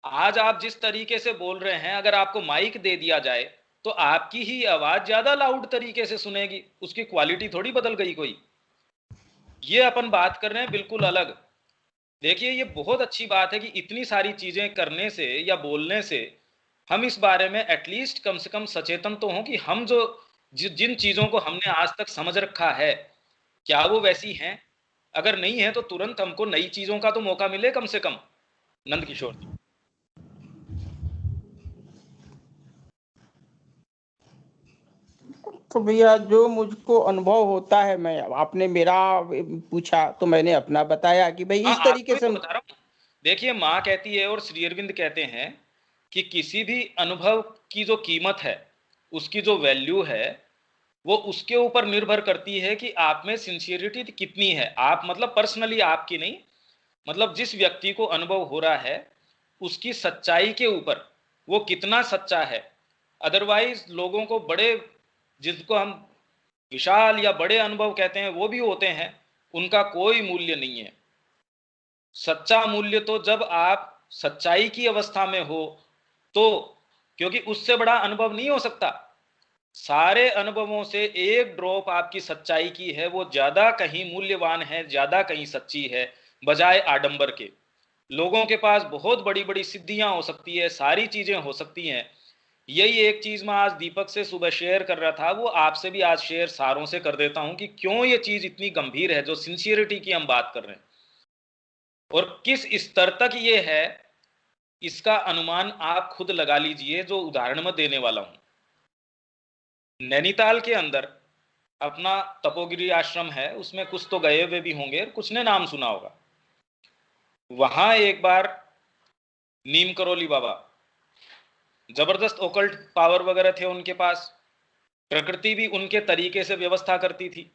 आज आप जिस तरीके से बोल रहे हैं, अगर आपको माइक दे दिया जाए तो आपकी ही आवाज ज्यादा लाउड तरीके से सुनेगी, उसकी क्वालिटी थोड़ी बदल गई कोई। ये अपन बात कर रहे हैं बिल्कुल अलग। देखिए, ये बहुत अच्छी बात है कि इतनी सारी चीजें करने से या बोलने से हम इस बारे में एटलीस्ट कम से कम सचेतन तो हों कि हम जो जिन चीजों को हमने आज तक समझ रखा है, क्या वो वैसी हैं? अगर नहीं है तो तुरंत हमको नई चीजों का तो मौका मिले कम से कम। नंद किशोर जी। तो भैया, जो मुझको अनुभव होता है, मैं आपने मेरा पूछा तो मैंने अपना बताया कि भाई हाँ, इस आपको तरीके ही से। तो बता रहा हूँ। देखिए, माँ कहती है और श्री अरविंद कहते हैं कि किसी भी अनुभव की जो कीमत है, उसकी जो वैल्यू है, वो उसके ऊपर निर्भर करती है कि आप में सिंसियरिटी कितनी है। आप मतलब पर्सनली आपकी नहीं, मतलब जिस व्यक्ति को अनुभव हो रहा है उसकी सच्चाई के ऊपर वो कितना सच्चा है। अदरवाइज लोगों को बड़े, जिसको हम विशाल या बड़े अनुभव कहते हैं, वो भी होते हैं, उनका कोई मूल्य नहीं है। सच्चा मूल्य तो जब आप सच्चाई की अवस्था में हो तो, क्योंकि उससे बड़ा अनुभव नहीं हो सकता। सारे अनुभवों से एक ड्रॉप आपकी सच्चाई की है, वो ज्यादा कहीं मूल्यवान है, ज्यादा कहीं सच्ची है, बजाय आडंबर के। लोगों के पास बहुत बड़ी बड़ी सिद्धियां हो सकती है, सारी चीजें हो सकती हैं। यही एक चीज मैं आज दीपक से सुबह शेयर कर रहा था, वो आपसे भी आज शेयर सारों से कर देता हूं कि क्यों ये चीज इतनी गंभीर है जो सिंसियरिटी की हम बात कर रहे हैं, और किस स्तर तक ये है, इसका अनुमान आप खुद लगा लीजिए। जो उदाहरण मैं देने वाला हूं, नैनीताल के अंदर अपना तपोगिरी आश्रम है, उसमें कुछ तो गए हुए भी होंगे, कुछ ने नाम सुना होगा। वहां एक बार नीम करोली बाबा, जबरदस्त ओकल्ट पावर वगैरह थे उनके पास, प्रकृति भी उनके तरीके से व्यवस्था करती थी।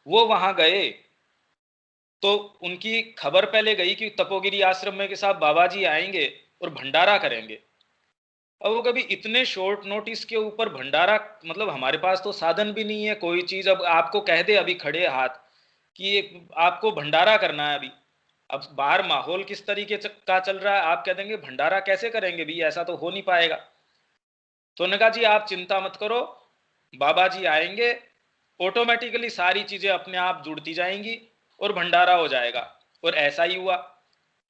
वो वहां गए तो उनकी खबर पहले गई कि तपोगिरी आश्रम में के साथ बाबा जी आएंगे और भंडारा करेंगे। और वो कभी इतने शॉर्ट नोटिस के ऊपर भंडारा, मतलब हमारे पास तो साधन भी नहीं है कोई चीज, अब आपको कह दे अभी खड़े हाथ कि आपको भंडारा करना है अभी, अब बाहर माहौल किस तरीके का चल रहा है, आप कह देंगे भंडारा कैसे करेंगे भी, ऐसा तो हो नहीं पाएगा। तो उन्होंने कहा जी आप चिंता मत करो, बाबा जी आएंगे, ऑटोमेटिकली सारी चीजें अपने आप जुड़ती जाएंगी और भंडारा हो जाएगा। और ऐसा ही हुआ।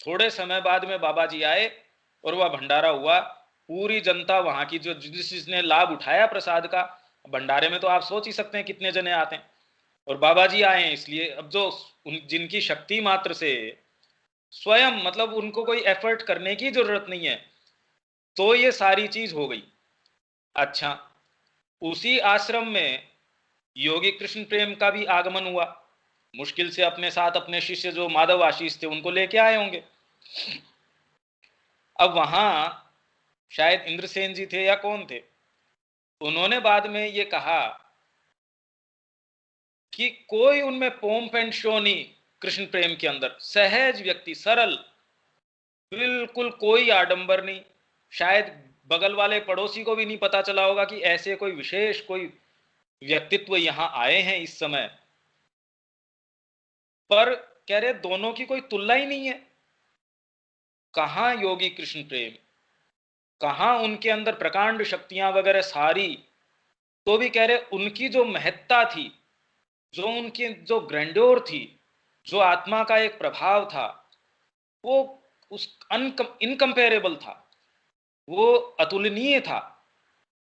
थोड़े समय बाद में बाबा जी आए और वह भंडारा हुआ। पूरी जनता वहां की जो जिसने लाभ उठाया प्रसाद का, भंडारे में तो आप सोच ही सकते हैं कितने जने आते हैं। और बाबा जी आए हैं, इसलिए अब जो जिनकी शक्ति मात्र से स्वयं, मतलब उनको कोई एफर्ट करने की जरूरत नहीं है, तो ये सारी चीज हो गई। अच्छा, उसी आश्रम में योगी कृष्ण प्रेम का भी आगमन हुआ। मुश्किल से अपने साथ अपने शिष्य जो माधव आशीष थे उनको लेके आए होंगे। अब वहां शायद इंद्रसेन जी थे या कौन थे, उन्होंने बाद में ये कहा कि कोई उनमें पोम्प एंड शो नहीं, कृष्ण प्रेम के अंदर सहज व्यक्ति, सरल, बिल्कुल कोई आडंबर नहीं। शायद बगल वाले पड़ोसी को भी नहीं पता चला होगा कि ऐसे कोई विशेष कोई व्यक्तित्व यहां आए हैं इस समय। पर कह रहे दोनों की कोई तुलना ही नहीं है। कहां योगी कृष्ण प्रेम, कहां उनके अंदर प्रकांड शक्तियां वगैरह सारी, तो भी कह रहे उनकी जो महत्ता थी, जो उनकी जो ग्रैंड्योर थी, जो आत्मा का एक प्रभाव था, वो उस इनकंपेरेबल था, वो अतुलनीय था।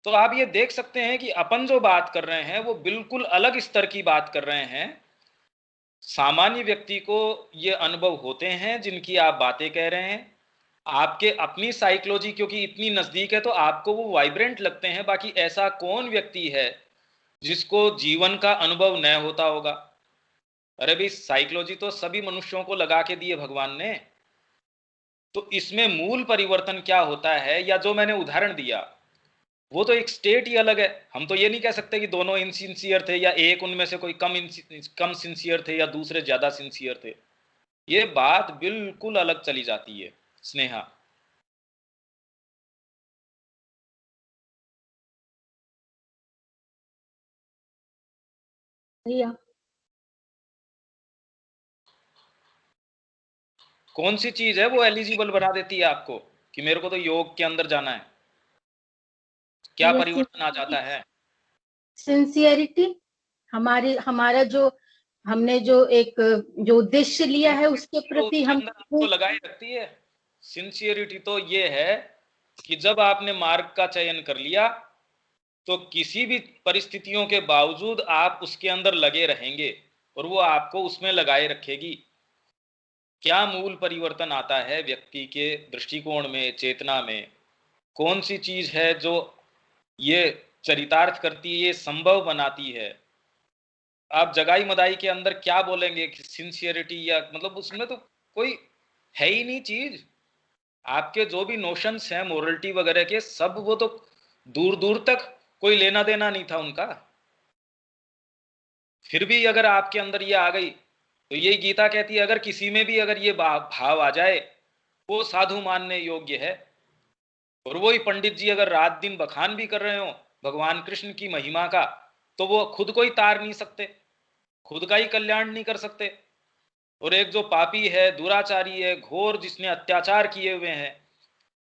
तो आप ये देख सकते हैं कि अपन जो बात कर रहे हैं वो बिल्कुल अलग स्तर की बात कर रहे हैं। सामान्य व्यक्ति को ये अनुभव होते हैं जिनकी आप बातें कह रहे हैं। आपके अपनी साइकोलॉजी क्योंकि इतनी नजदीक है तो आपको वो वाइब्रेंट लगते हैं। बाकी ऐसा कौन व्यक्ति है जिसको जीवन का अनुभव न होता होगा? अरे भाई, साइकोलॉजी तो सभी मनुष्यों को लगा के दिए भगवान ने। तो इसमें मूल परिवर्तन क्या होता है, या जो मैंने उदाहरण दिया वो तो एक स्टेट ही अलग है। हम तो ये नहीं कह सकते कि दोनों इनसिंसियर थे या एक उनमें से कोई कम सिंसियर थे या दूसरे ज्यादा सिंसियर थे। ये बात बिल्कुल अलग चली जाती है। स्नेहा, या कौन सी चीज है वो एलिजिबल बना देती है आपको कि मेरे को तो योग के अंदर जाना है? क्या परिवर्तन आ जाता है? सिंसियरिटी, हमारा जो हमने जो एक जो उद्देश्य लिया है उसके प्रति हम तो लगाए रखती है। सिंसियरिटी तो ये है कि जब आपने मार्ग का चयन कर लिया तो किसी भी परिस्थितियों के बावजूद आप उसके अंदर लगे रहेंगे और वो आपको उसमें लगाए रखेगी। क्या मूल परिवर्तन आता है व्यक्ति के दृष्टिकोण में, चेतना में? कौन सी चीज है जो ये चरितार्थ करती है, ये संभव बनाती है? आप जगाई मदाई के अंदर क्या बोलेंगे कि सिंसियरिटी, या मतलब उसमें तो कोई है ही नहीं चीज। आपके जो भी नोशंस हैं मोरलिटी वगैरह के, सब वो तो दूर दूर तक कोई लेना देना नहीं था उनका। फिर भी अगर आपके अंदर ये आ गई तो ये गीता कहती है अगर किसी में भी अगर ये भाव आ जाए वो साधु मानने योग्य है। और वही पंडित जी अगर रात दिन बखान भी कर रहे हो भगवान कृष्ण की महिमा का, तो वो खुद को ही तार नहीं सकते, खुद का ही कल्याण नहीं कर सकते। और एक जो पापी है, दुराचारी है, घोर जिसने अत्याचार किए हुए हैं,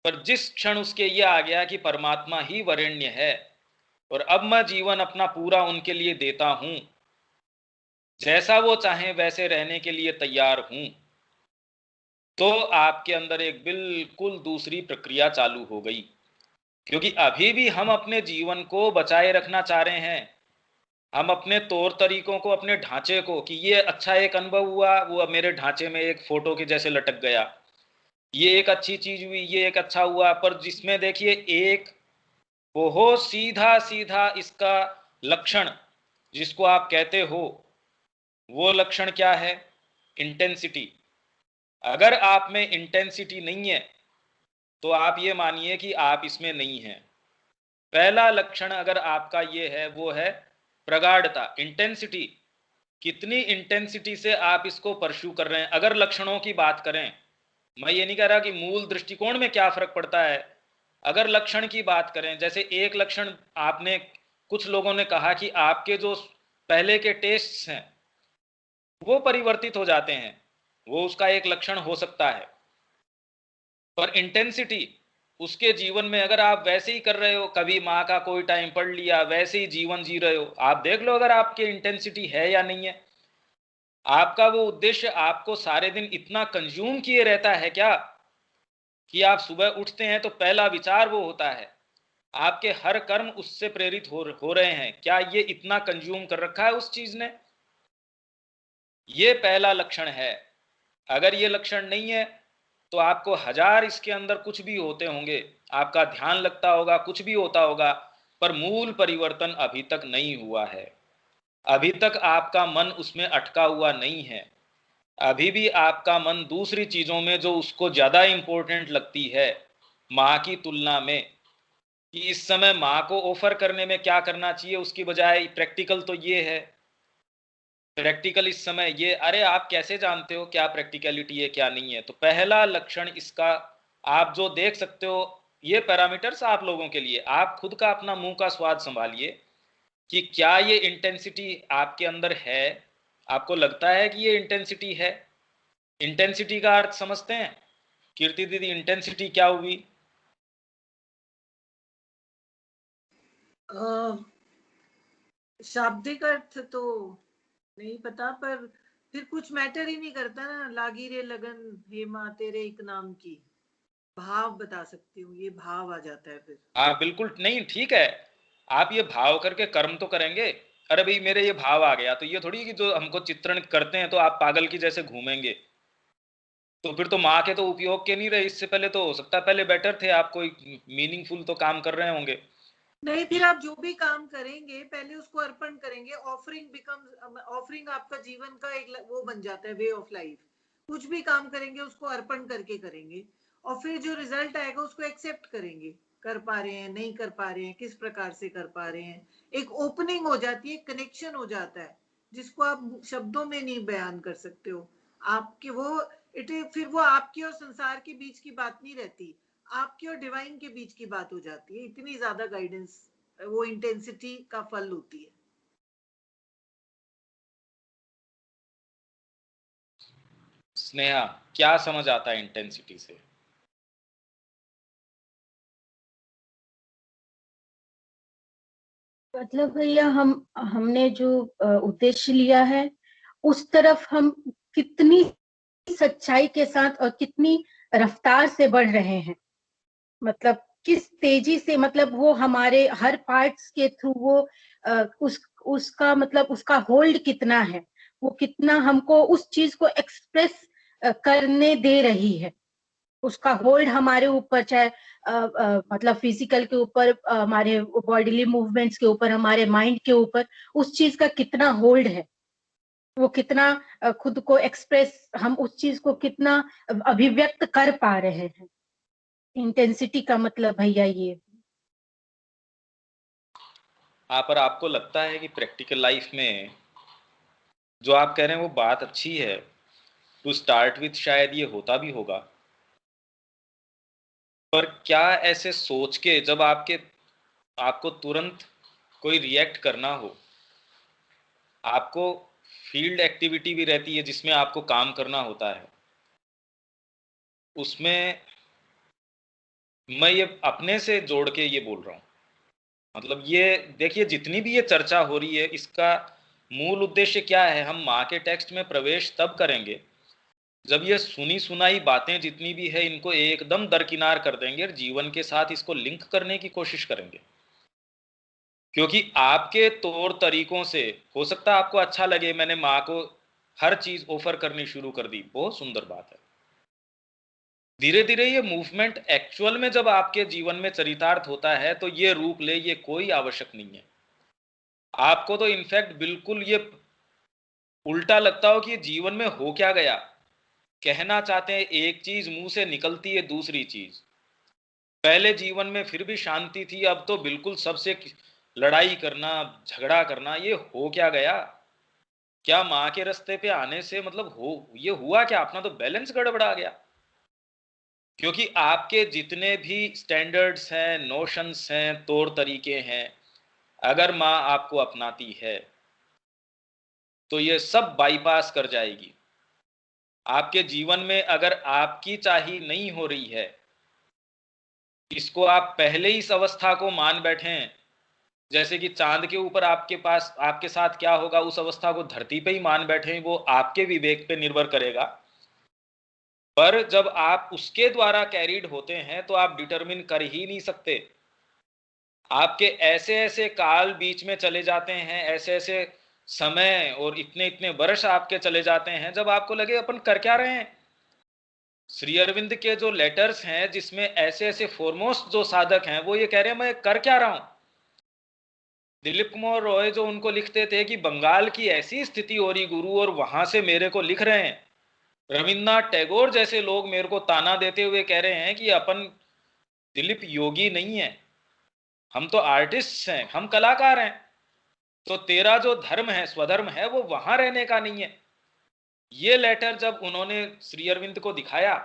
पर जिस क्षण उसके ये आ गया कि परमात्मा ही वरेण्य है और अब मैं जीवन अपना पूरा उनके लिए देता हूं, जैसा वो चाहे वैसे रहने के लिए तैयार हूं, तो आपके अंदर एक बिल्कुल दूसरी प्रक्रिया चालू हो गई। क्योंकि अभी भी हम अपने जीवन को बचाए रखना चाह रहे हैं। हम अपने तौर तरीकों को, अपने ढांचे को, कि ये अच्छा एक अनुभव हुआ, वो मेरे ढांचे में एक फोटो के जैसे लटक गया, ये एक अच्छी चीज हुई, ये एक अच्छा हुआ, पर जिसमें देखिए एक बहुत सीधा सीधा इसका लक्षण जिसको आप कहते हो, वो लक्षण क्या है? इंटेंसिटी। अगर आप में इंटेंसिटी नहीं है तो आप ये मानिए कि आप इसमें नहीं हैं। पहला लक्षण अगर आपका ये है वो है प्रगाढ़ता, इंटेंसिटी। कितनी इंटेंसिटी से आप इसको परस्यू कर रहे हैं। अगर लक्षणों की बात करें, मैं ये नहीं कह रहा कि मूल दृष्टिकोण में क्या फर्क पड़ता है। अगर लक्षण की बात करें, जैसे एक लक्षण आपने, कुछ लोगों ने कहा कि आपके जो पहले के टेस्ट्स हैं वो परिवर्तित हो जाते हैं, वो उसका एक लक्षण हो सकता है। पर इंटेंसिटी उसके जीवन में, अगर आप वैसे ही कर रहे हो, कभी माँ का कोई टाइम पढ़ लिया, वैसे ही जीवन जी रहे हो, आप देख लो अगर आपकी इंटेंसिटी है या नहीं है। आपका वो उद्देश्य आपको सारे दिन इतना कंज्यूम किए रहता है क्या कि आप सुबह उठते हैं तो पहला विचार वो होता है, आपके हर कर्म उससे प्रेरित हो रहे हैं क्या, ये इतना कंज्यूम कर रखा है उस चीज ने। ये पहला लक्षण है। अगर ये लक्षण नहीं है तो आपको हजार इसके अंदर कुछ भी होते होंगे, आपका ध्यान लगता होगा, कुछ भी होता होगा, पर मूल परिवर्तन अभी तक नहीं हुआ है। अभी तक आपका मन उसमें अटका हुआ नहीं है। अभी भी आपका मन दूसरी चीजों में, जो उसको ज्यादा इंपॉर्टेंट लगती है माँ की तुलना में, कि इस समय माँ को ऑफर करने में क्या करना चाहिए उसकी बजाय प्रैक्टिकल तो ये है, प्रैक्टिकल इस समय ये, अरे आप कैसे जानते हो क्या प्रैक्टिकलिटी है क्या नहीं है। तो पहला लक्षण इसका आप जो देख सकते हो, ये पैरामीटर्स आप लोगों के लिए, आप खुद का अपना मुंह का स्वाद संभालिए कि क्या ये इंटेंसिटी आपके अंदर है। आपको लगता है कि ये इंटेंसिटी है? इंटेंसिटी का अर्थ समझते हैं कीर्ति दीदी? इंटेंसिटी क्या हुई? शाब्दिक अर्थ तो नहीं पता, पर फिर कुछ मैटर ही नहीं करता ना। लागी रे लगन हेमा तेरे एक नाम की, भाव बता सकती हूँ, ये भाव आ जाता है फिर। हाँ बिल्कुल, नहीं ठीक है, आप ये भाव करके कर्म तो करेंगे। अरे भाई मेरे ये भाव आ गया, तो ये थोड़ी कि जो हमको चित्रण करते हैं तो आप पागल की जैसे घूमेंगे, तो फिर तो माँ के तो उपयोग के नहीं रहे। इससे पहले तो हो सकता है पहले बेटर थे, आप कोई मीनिंगफुल तो काम कर रहे होंगे। नहीं, फिर आप जो भी काम करेंगे पहले उसको अर्पण करेंगे। ऑफरिंग बिकम्स, ऑफरिंग आपका जीवन का एक वो बन जाता है, वे ऑफ लाइफ। कुछ भी काम करेंगे उसको अर्पण करके करेंगे, और फिर जो रिजल्ट आएगा उसको एक्सेप्ट करेंगे। कर पा रहे हैं, नहीं कर पा रहे हैं, किस प्रकार से कर पा रहे हैं, एक ओपनिंग हो जाती है, कनेक्शन हो जाता है, जिसको आप शब्दों में नहीं बयान कर सकते हो। आपके वो फिर वो आपके और संसार के बीच की बात नहीं रहती, आपके और डिवाइन के बीच की बात हो जाती है। इतनी ज्यादा गाइडेंस वो इंटेंसिटी का फल होती है। स्नेहा, क्या समझ आता है इंटेंसिटी से? मतलब भैया हमने जो उद्देश्य लिया है उस तरफ हम कितनी सच्चाई के साथ और कितनी रफ्तार से बढ़ रहे हैं, मतलब किस तेजी से, मतलब वो हमारे हर पार्ट्स के थ्रू वो उसका मतलब उसका होल्ड कितना है, वो कितना हमको उस चीज को एक्सप्रेस करने दे रही है, उसका होल्ड हमारे ऊपर, चाहे मतलब फिजिकल के ऊपर, हमारे बॉडीली मूवमेंट्स के ऊपर, हमारे माइंड के ऊपर, उस चीज का कितना होल्ड है, वो कितना खुद को एक्सप्रेस, हम उस चीज को कितना अभिव्यक्त कर पा रहे हैं। इंटेंसिटी का मतलब भैया ये। पर आपको लगता है कि प्रैक्टिकल लाइफ में जो आप कह रहे हैं वो बात अच्छी है, टू स्टार्ट विथ शायद ये होता भी होगा, पर क्या ऐसे सोच के जब आपको तुरंत कोई रिएक्ट करना हो, आपको फील्ड एक्टिविटी भी रहती है जिसमें आपको काम करना होता है, उसमें मैं ये अपने से जोड़ के ये बोल रहा हूँ, मतलब ये देखिए जितनी भी ये चर्चा हो रही है इसका मूल उद्देश्य क्या है। हम माँ के टेक्स्ट में प्रवेश तब करेंगे जब ये सुनी सुनाई बातें जितनी भी है इनको एकदम दरकिनार कर देंगे और जीवन के साथ इसको लिंक करने की कोशिश करेंगे। क्योंकि आपके तौर तरीकों से हो सकता है आपको अच्छा लगे, मैंने माँ को हर चीज ऑफर करनी शुरू कर दी, बहुत सुंदर बात है। धीरे धीरे ये मूवमेंट एक्चुअल में जब आपके जीवन में चरितार्थ होता है तो ये रूप ले, ये कोई आवश्यक नहीं है। आपको तो इनफैक्ट बिल्कुल ये उल्टा लगता हो कि ये जीवन में हो क्या गया, कहना चाहते हैं एक चीज, मुंह से निकलती है दूसरी चीज। पहले जीवन में फिर भी शांति थी, अब तो बिल्कुल सबसे लड़ाई करना, झगड़ा करना, ये हो क्या गया? क्या माँ के रास्ते पे आने से मतलब हो ये हुआ क्या? अपना तो बैलेंस गड़बड़ा गया। क्योंकि आपके जितने भी स्टैंडर्ड्स हैं, नोशंस हैं, तौर तरीके हैं, अगर माँ आपको अपनाती है तो ये सब बाईपास कर जाएगी। आपके जीवन में अगर आपकी चाही नहीं हो रही है, इसको आप पहले ही इस अवस्था को मान बैठे हैं, जैसे कि चांद के ऊपर आपके साथ क्या होगा उस अवस्था को धरती पे ही मान बैठे हैं, वो आपके विवेक पे निर्भर करेगा। पर जब आप उसके द्वारा कैरीड होते हैं तो आप डिटरमिन कर ही नहीं सकते। आपके ऐसे ऐसे काल बीच में चले जाते हैं, ऐसे ऐसे समय और इतने इतने वर्ष आपके चले जाते हैं जब आपको लगे अपन कर क्या रहे हैं। श्री अरविंद के जो लेटर्स हैं जिसमें ऐसे ऐसे फॉरमोस्ट जो साधक हैं वो ये कह रहे हैं मैं कर क्या रहा हूं। दिलीप कुमार रॉय जो उनको लिखते थे कि बंगाल की ऐसी स्थिति हो रही गुरु, और वहां से मेरे को लिख रहे हैं। रविन्द्रनाथ टैगोर जैसे लोग मेरे को ताना देते हुए कह रहे हैं कि अपन दिलीप योगी नहीं है, हम तो आर्टिस्ट हैं, हम कलाकार हैं, तो तेरा जो धर्म है, स्वधर्म है, वो वहां रहने का नहीं है। ये लेटर जब उन्होंने श्री अरविंद को दिखाया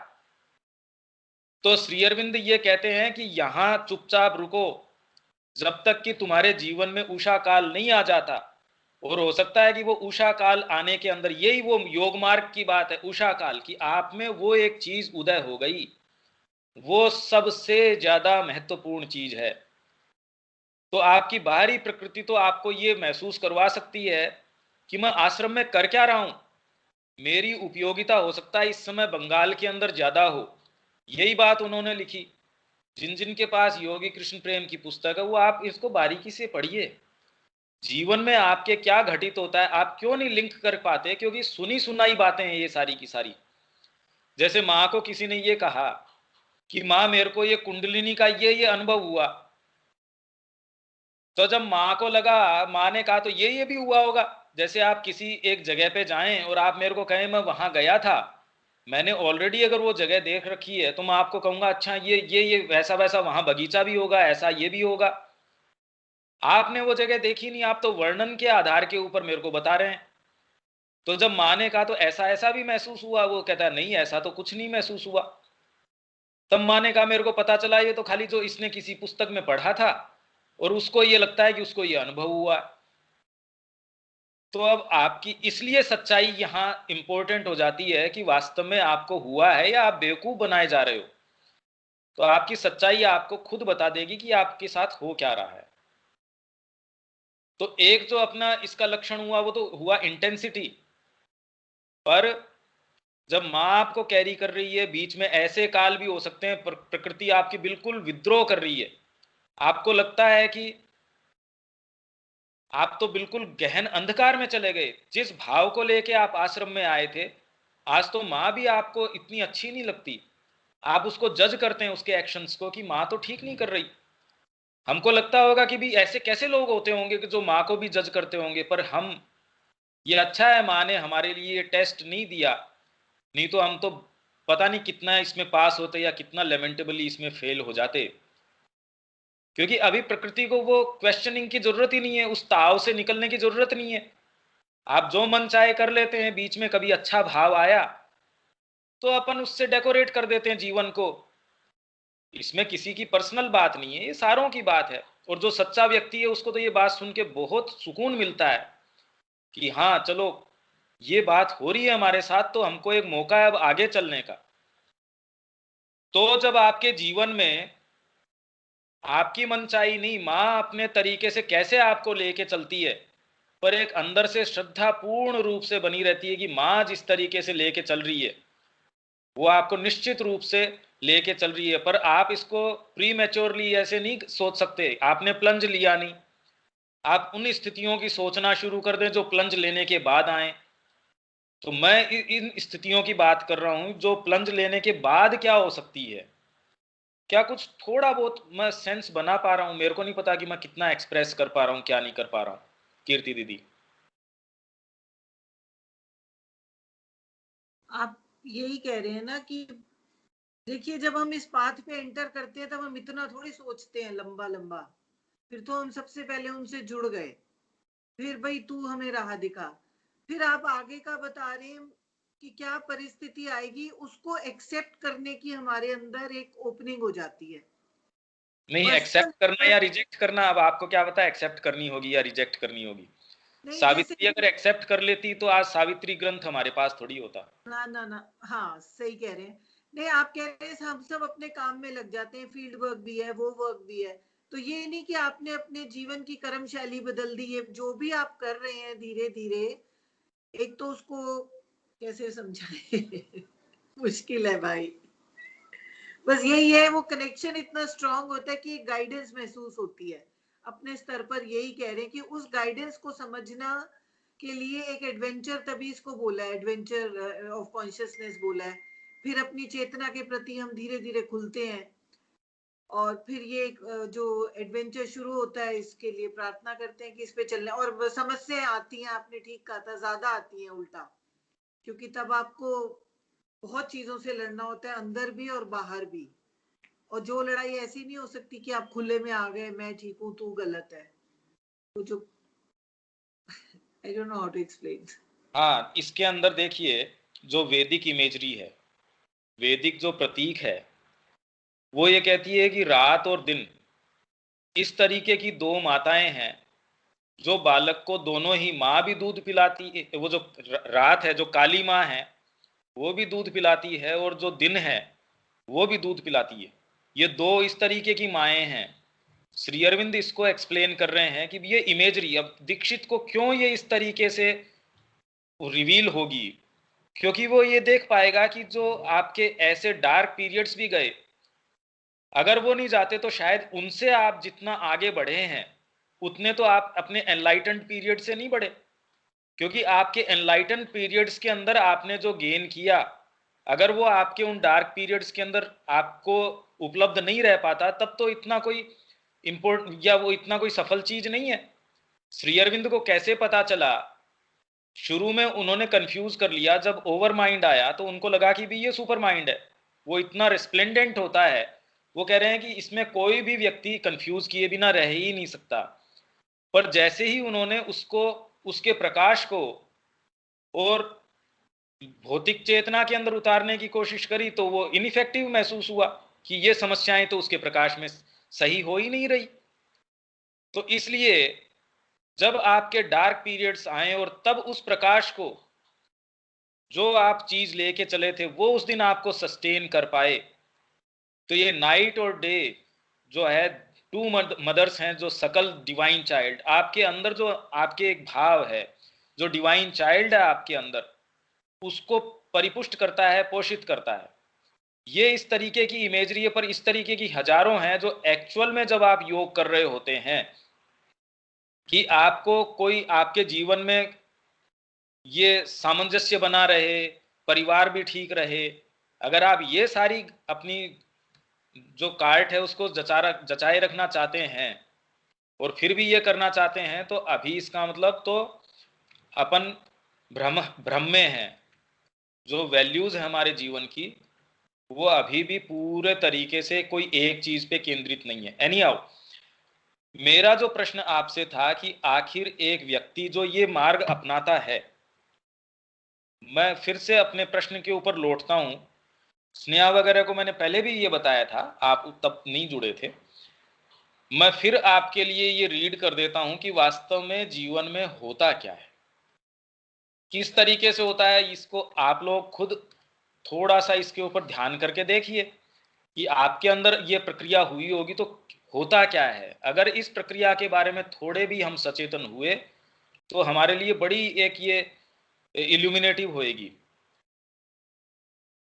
तो श्री अरविंद ये कहते हैं कि यहां चुपचाप रुको जब तक कि तुम्हारे जीवन में उषा काल नहीं आ जाता। और हो सकता है कि वो उषा काल आने के अंदर, यही वो योग मार्ग की बात है, उषा काल की आप में वो एक चीज उदय हो गई, वो सबसे ज्यादा महत्वपूर्ण चीज है। तो आपकी बाहरी प्रकृति तो आपको ये महसूस करवा सकती है कि मैं आश्रम में कर क्या रहा हूं, मेरी उपयोगिता हो सकता है इस समय बंगाल के अंदर ज्यादा हो। यही बात उन्होंने लिखी। जिन जिन के पास योगी कृष्ण प्रेम की पुस्तक है वो आप इसको बारीकी से पढ़िए। जीवन में आपके क्या घटित होता है आप क्यों नहीं लिंक कर पाते, क्योंकि सुनी सुनाई बातें हैं ये सारी की सारी। जैसे माँ को किसी ने ये कहा कि माँ मेरे को ये कुंडलिनी का ये अनुभव हुआ, तो जब माँ को लगा, माँ ने कहा तो ये भी हुआ होगा। जैसे आप किसी एक जगह पे जाएं और आप मेरे को कहें मैं वहां गया था, मैंने ऑलरेडी अगर वो जगह देख रखी है तो मैं आपको कहूंगा अच्छा ये वैसा वैसा वहां बगीचा भी होगा, ऐसा ये भी होगा। आपने वो जगह देखी नहीं, आप तो वर्णन के आधार के ऊपर मेरे को बता रहे हैं। तो जब माँ ने कहा तो ऐसा ऐसा भी महसूस हुआ, वो कहता है नहीं ऐसा तो कुछ नहीं महसूस हुआ। तब माँ ने कहा मेरे को पता चला ये तो खाली जो इसने किसी पुस्तक में पढ़ा था और उसको ये लगता है कि उसको ये अनुभव हुआ। तो अब आपकी इसलिए सच्चाई यहां इंपॉर्टेंट हो जाती है कि वास्तव में आपको हुआ है या आप बेवकूफ बनाए जा रहे हो। तो आपकी सच्चाई आपको खुद बता देगी कि आपके साथ हो क्या रहा है। तो एक जो अपना इसका लक्षण हुआ वो तो हुआ इंटेंसिटी। पर जब माँ आपको कैरी कर रही है, बीच में ऐसे काल भी हो सकते हैं प्रकृति आपकी बिल्कुल विद्रोह कर रही है, आपको लगता है कि आप तो बिल्कुल गहन अंधकार में चले गए। जिस भाव को लेके आप आश्रम में आए थे, आज तो माँ भी आपको इतनी अच्छी नहीं लगती। आप उसको जज करते हैं उसके एक्शंस को कि माँ तो ठीक नहीं कर रही। हमको लगता होगा कि भी ऐसे कैसे लोग होते होंगे कि जो माँ को भी जज करते होंगे, पर हम ये अच्छा है माँ ने हमारे लिए ये टेस्ट नहीं दिया, नहीं तो हम तो पता नहीं कितना इसमें पास होते या कितना लेमेंटेबली इसमें फेल हो जाते। क्योंकि अभी प्रकृति को वो क्वेश्चनिंग की जरूरत ही नहीं है, उस ताव से निकलने की जरूरत नहीं है। आप जो मन चाहे कर लेते हैं, बीच में कभी अच्छा भाव आया तो अपन उससे डेकोरेट कर देते हैं जीवन को। इसमें किसी की पर्सनल बात नहीं है, ये सारों की बात है। और जो सच्चा व्यक्ति है उसको तो ये बात सुन के बहुत सुकून मिलता है कि हाँ चलो ये बात हो रही है हमारे साथ, तो हमको एक मौका है अब आगे चलने का। तो जब आपके जीवन में आपकी मनचाही नहीं, माँ अपने तरीके से कैसे आपको लेके चलती है, पर एक अंदर से श्रद्धा पूर्ण रूप से बनी रहती है कि माँ जिस तरीके से लेके चल रही है वो आपको निश्चित रूप से लेके चल रही है। पर आप इसको प्री मैच्योरली ऐसे नहीं सोच सकते, आपने प्लंज लिया नहीं। आप उन स्थितियों की सोचना शुरू कर दें जो प्लंज लेने के बाद आए। तो मैं इन स्थितियों की बात कर रहा हूं जो प्लंज लेने के बाद क्या हो सकती है। क्या कुछ थोड़ा बहुत मैं सेंस बना पा रहा हूं? मेरे को नहीं पता कि मैं कितना एक्सप्रेस कर पा रहा हूं, क्या नहीं कर पा रहा हूं। कीर्ति दीदी, आप यही कह रहे हैं ना कि देखिए जब हम इस पाथ पे एंटर करते हैं तब हम इतना थोड़ी सोचते हैं लंबा लंबा। फिर तो हम सबसे पहले उनसे जुड़ गए, फिर भाई तू हमें राह दिखा, फिर आप आगे का बता रहे हैं। कि क्या परिस्थिति आएगी, उसको एक्सेप्ट करने की हमारे अंदर एक ओपनिंग हो जाती है। नहीं, एक्सेप्ट करना या रिजेक्ट करना, अब आपको क्या पता एक्सेप्ट करनी होगी या रिजेक्ट करनी होगी? सावित्री अगर एक्सेप्ट कर लेती तो आज सावित्री ग्रंथ हमारे पास थोड़ी होता। ना, हाँ सही कह रहे हैं। नहीं, आप कह रहे हैं हम सब अपने काम में लग जाते हैं, फील्ड वर्क भी है, वो वर्क भी है, तो ये नहीं कि आपने अपने जीवन की कर्म शैली बदल दी है। जो भी आप कर रहे हैं धीरे धीरे, एक तो उसको कैसे समझाए मुश्किल है भाई। बस यही है, वो कनेक्शन इतना स्ट्रांग होता है कि गाइडेंस महसूस होती है अपने स्तर पर। यही कह रहे हैं कि उस गाइडेंस को समझना के लिए एक एडवेंचर, तभी इसको बोला है एडवेंचर ऑफ कॉन्शियसनेस बोला है। फिर अपनी चेतना के प्रति हम धीरे धीरे खुलते हैं, और फिर ये जो एडवेंचर शुरू होता है, इसके लिए प्रार्थना करते हैं कि इस पे चलने। और समस्याएं आती हैं, आपने ठीक कहा था, ज्यादा आती हैं उल्टा, क्योंकि तब आपको बहुत चीजों से लड़ना होता है, अंदर भी और बाहर भी। और जो लड़ाई ऐसी नहीं हो सकती कि आप खुले में आ गए, मैं ठीक हूँ तू गलत है। तो जो I don't know how to explain. हाँ, इसके अंदर देखिए, जो वैदिक इमेजरी है, वैदिक जो प्रतीक है, वो ये कहती है कि रात और दिन इस तरीके की दो माताएं हैं जो बालक को दोनों ही, माँ भी दूध पिलाती है, वो जो रात है जो काली माँ है वो भी दूध पिलाती है, और जो दिन है वो भी दूध पिलाती है। ये दो इस तरीके की माएँ हैं। श्री अरविंद इसको एक्सप्लेन कर रहे हैं कि ये इमेजरी, अब दीक्षित को क्यों ये इस तरीके से रिवील होगी, क्योंकि वो ये देख पाएगा कि जो आपके ऐसे डार्क पीरियड्स भी गए, अगर वो नहीं जाते तो शायद उनसे आप जितना आगे बढ़े हैं उतने तो आप अपने एनलाइटेंड पीरियड से नहीं बढ़े, क्योंकि आपके एनलाइटेंड पीरियड्स के अंदर आपने जो गेन किया, अगर वो आपके उन डार्क पीरियड्स के अंदर आपको उपलब्ध नहीं रह पाता, तब तो इतना कोई इंपोर्ट या वो इतना कोई सफल चीज नहीं है। श्री अरविंद को कैसे पता चला? शुरू में उन्होंने कंफ्यूज कर लिया, जब ओवर माइंड आया तो उनको लगा कि भी ये सुपर माइंड है, वो इतना रिस्प्लेंडेंट होता है, वो कह रहे हैं कि इसमें कोई भी व्यक्ति कंफ्यूज किए बिना रह ही नहीं सकता। पर जैसे ही उन्होंने उसको, उसके प्रकाश को और भौतिक चेतना के अंदर उतारने की कोशिश करी, तो वो इनइफेक्टिव महसूस हुआ कि ये समस्याएं तो उसके प्रकाश में सही हो ही नहीं रही। तो इसलिए जब आपके डार्क पीरियड्स आए और तब उस प्रकाश को, जो आप चीज लेके चले थे, वो उस दिन आपको सस्टेन कर पाए, तो ये नाइट और डे जो है, टू मदर्स हैं, जो सकल डिवाइन चाइल्ड आपके अंदर, जो आपके एक भाव है, जो डिवाइन चाइल्ड है आपके अंदर, उसको परिपुष्ट करता है, पोषित करता है। ये इस तरीके की इमेजरी है, पर इस तरीके की हजारों हैं जो एक्चुअल में जब आप योग कर रहे होते हैं कि आपको कोई आपके जीवन में ये सामंजस्य बना रहे, परिवार भी ठीक रहे, अगर आप ये सारी अपनी जो कार्ट है उसको जचाए रखना चाहते हैं और फिर भी ये करना चाहते हैं, तो अभी इसका मतलब तो अपन भ्रम में हैं। जो वैल्यूज है हमारे जीवन की, वो अभी भी पूरे तरीके से कोई एक चीज पे केंद्रित नहीं है। एनीहाउ, मेरा जो प्रश्न आपसे था कि आखिर एक व्यक्ति जो ये मार्ग अपनाता है, मैं फिर से अपने प्रश्न के ऊपर लौटता हूं। स्नेहा वगैरह को मैंने पहले भी ये बताया था, आप तब नहीं जुड़े थे। मैं फिर आपके लिए ये रीड कर देता हूं कि वास्तव में जीवन में होता क्या है, किस तरीके से होता है। इसको आप लोग खुद थोड़ा सा इसके ऊपर ध्यान करके देखिए कि आपके अंदर ये प्रक्रिया हुई होगी तो होता क्या है। अगर इस प्रक्रिया के बारे में थोड़े भी हम सचेतन हुए तो हमारे लिए बड़ी एक ये इल्यूमिनेटिव होएगी।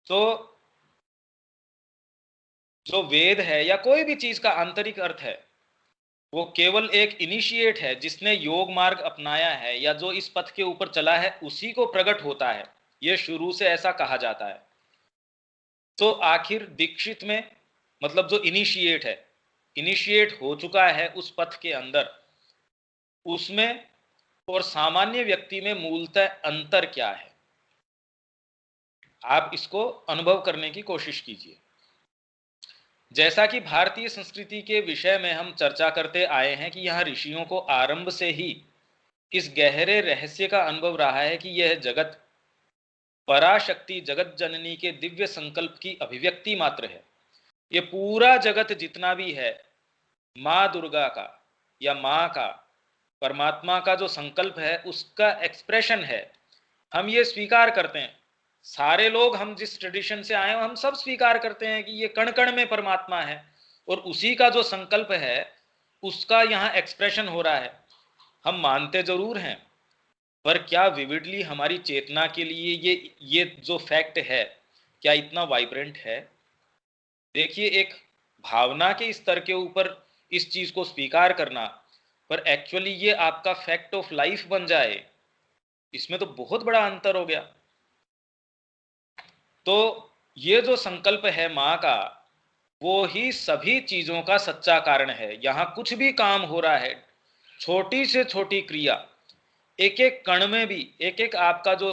तो जो वेद है या कोई भी चीज का आंतरिक अर्थ है, वो केवल एक इनिशिएट है जिसने योग मार्ग अपनाया है या जो इस पथ के ऊपर चला है, उसी को प्रकट होता है। ये शुरू से ऐसा कहा जाता है। तो आखिर दीक्षित में मतलब जो इनिशिएट है, इनिशिएट हो चुका है उस पथ के अंदर, उसमें और सामान्य व्यक्ति में मूलतः अंतर क्या है, आप इसको अनुभव करने की कोशिश कीजिए। जैसा कि भारतीय संस्कृति के विषय में हम चर्चा करते आए हैं कि यहाँ ऋषियों को आरंभ से ही इस गहरे रहस्य का अनुभव रहा है कि यह जगत पराशक्ति जगत जननी के दिव्य संकल्प की अभिव्यक्ति मात्र है। ये पूरा जगत जितना भी है माँ दुर्गा का या माँ का, परमात्मा का जो संकल्प है उसका एक्सप्रेशन है। हम ये स्वीकार करते हैं, सारे लोग, हम जिस ट्रेडिशन से आए हैं हम सब स्वीकार करते हैं कि ये कण कण में परमात्मा है और उसी का जो संकल्प है उसका यहाँ एक्सप्रेशन हो रहा है। हम मानते जरूर हैं, पर क्या विविडली हमारी चेतना के लिए ये जो फैक्ट है क्या इतना वाइब्रेंट है? देखिए, एक भावना के स्तर के ऊपर इस चीज को स्वीकार करना, पर एक्चुअली ये आपका फैक्ट ऑफ लाइफ बन जाए, इसमें तो बहुत बड़ा अंतर हो गया। तो ये जो संकल्प है माँ का, वो ही सभी चीजों का सच्चा कारण है। यहाँ कुछ भी काम हो रहा है, छोटी से छोटी क्रिया, एक एक कण में भी, एक एक आपका जो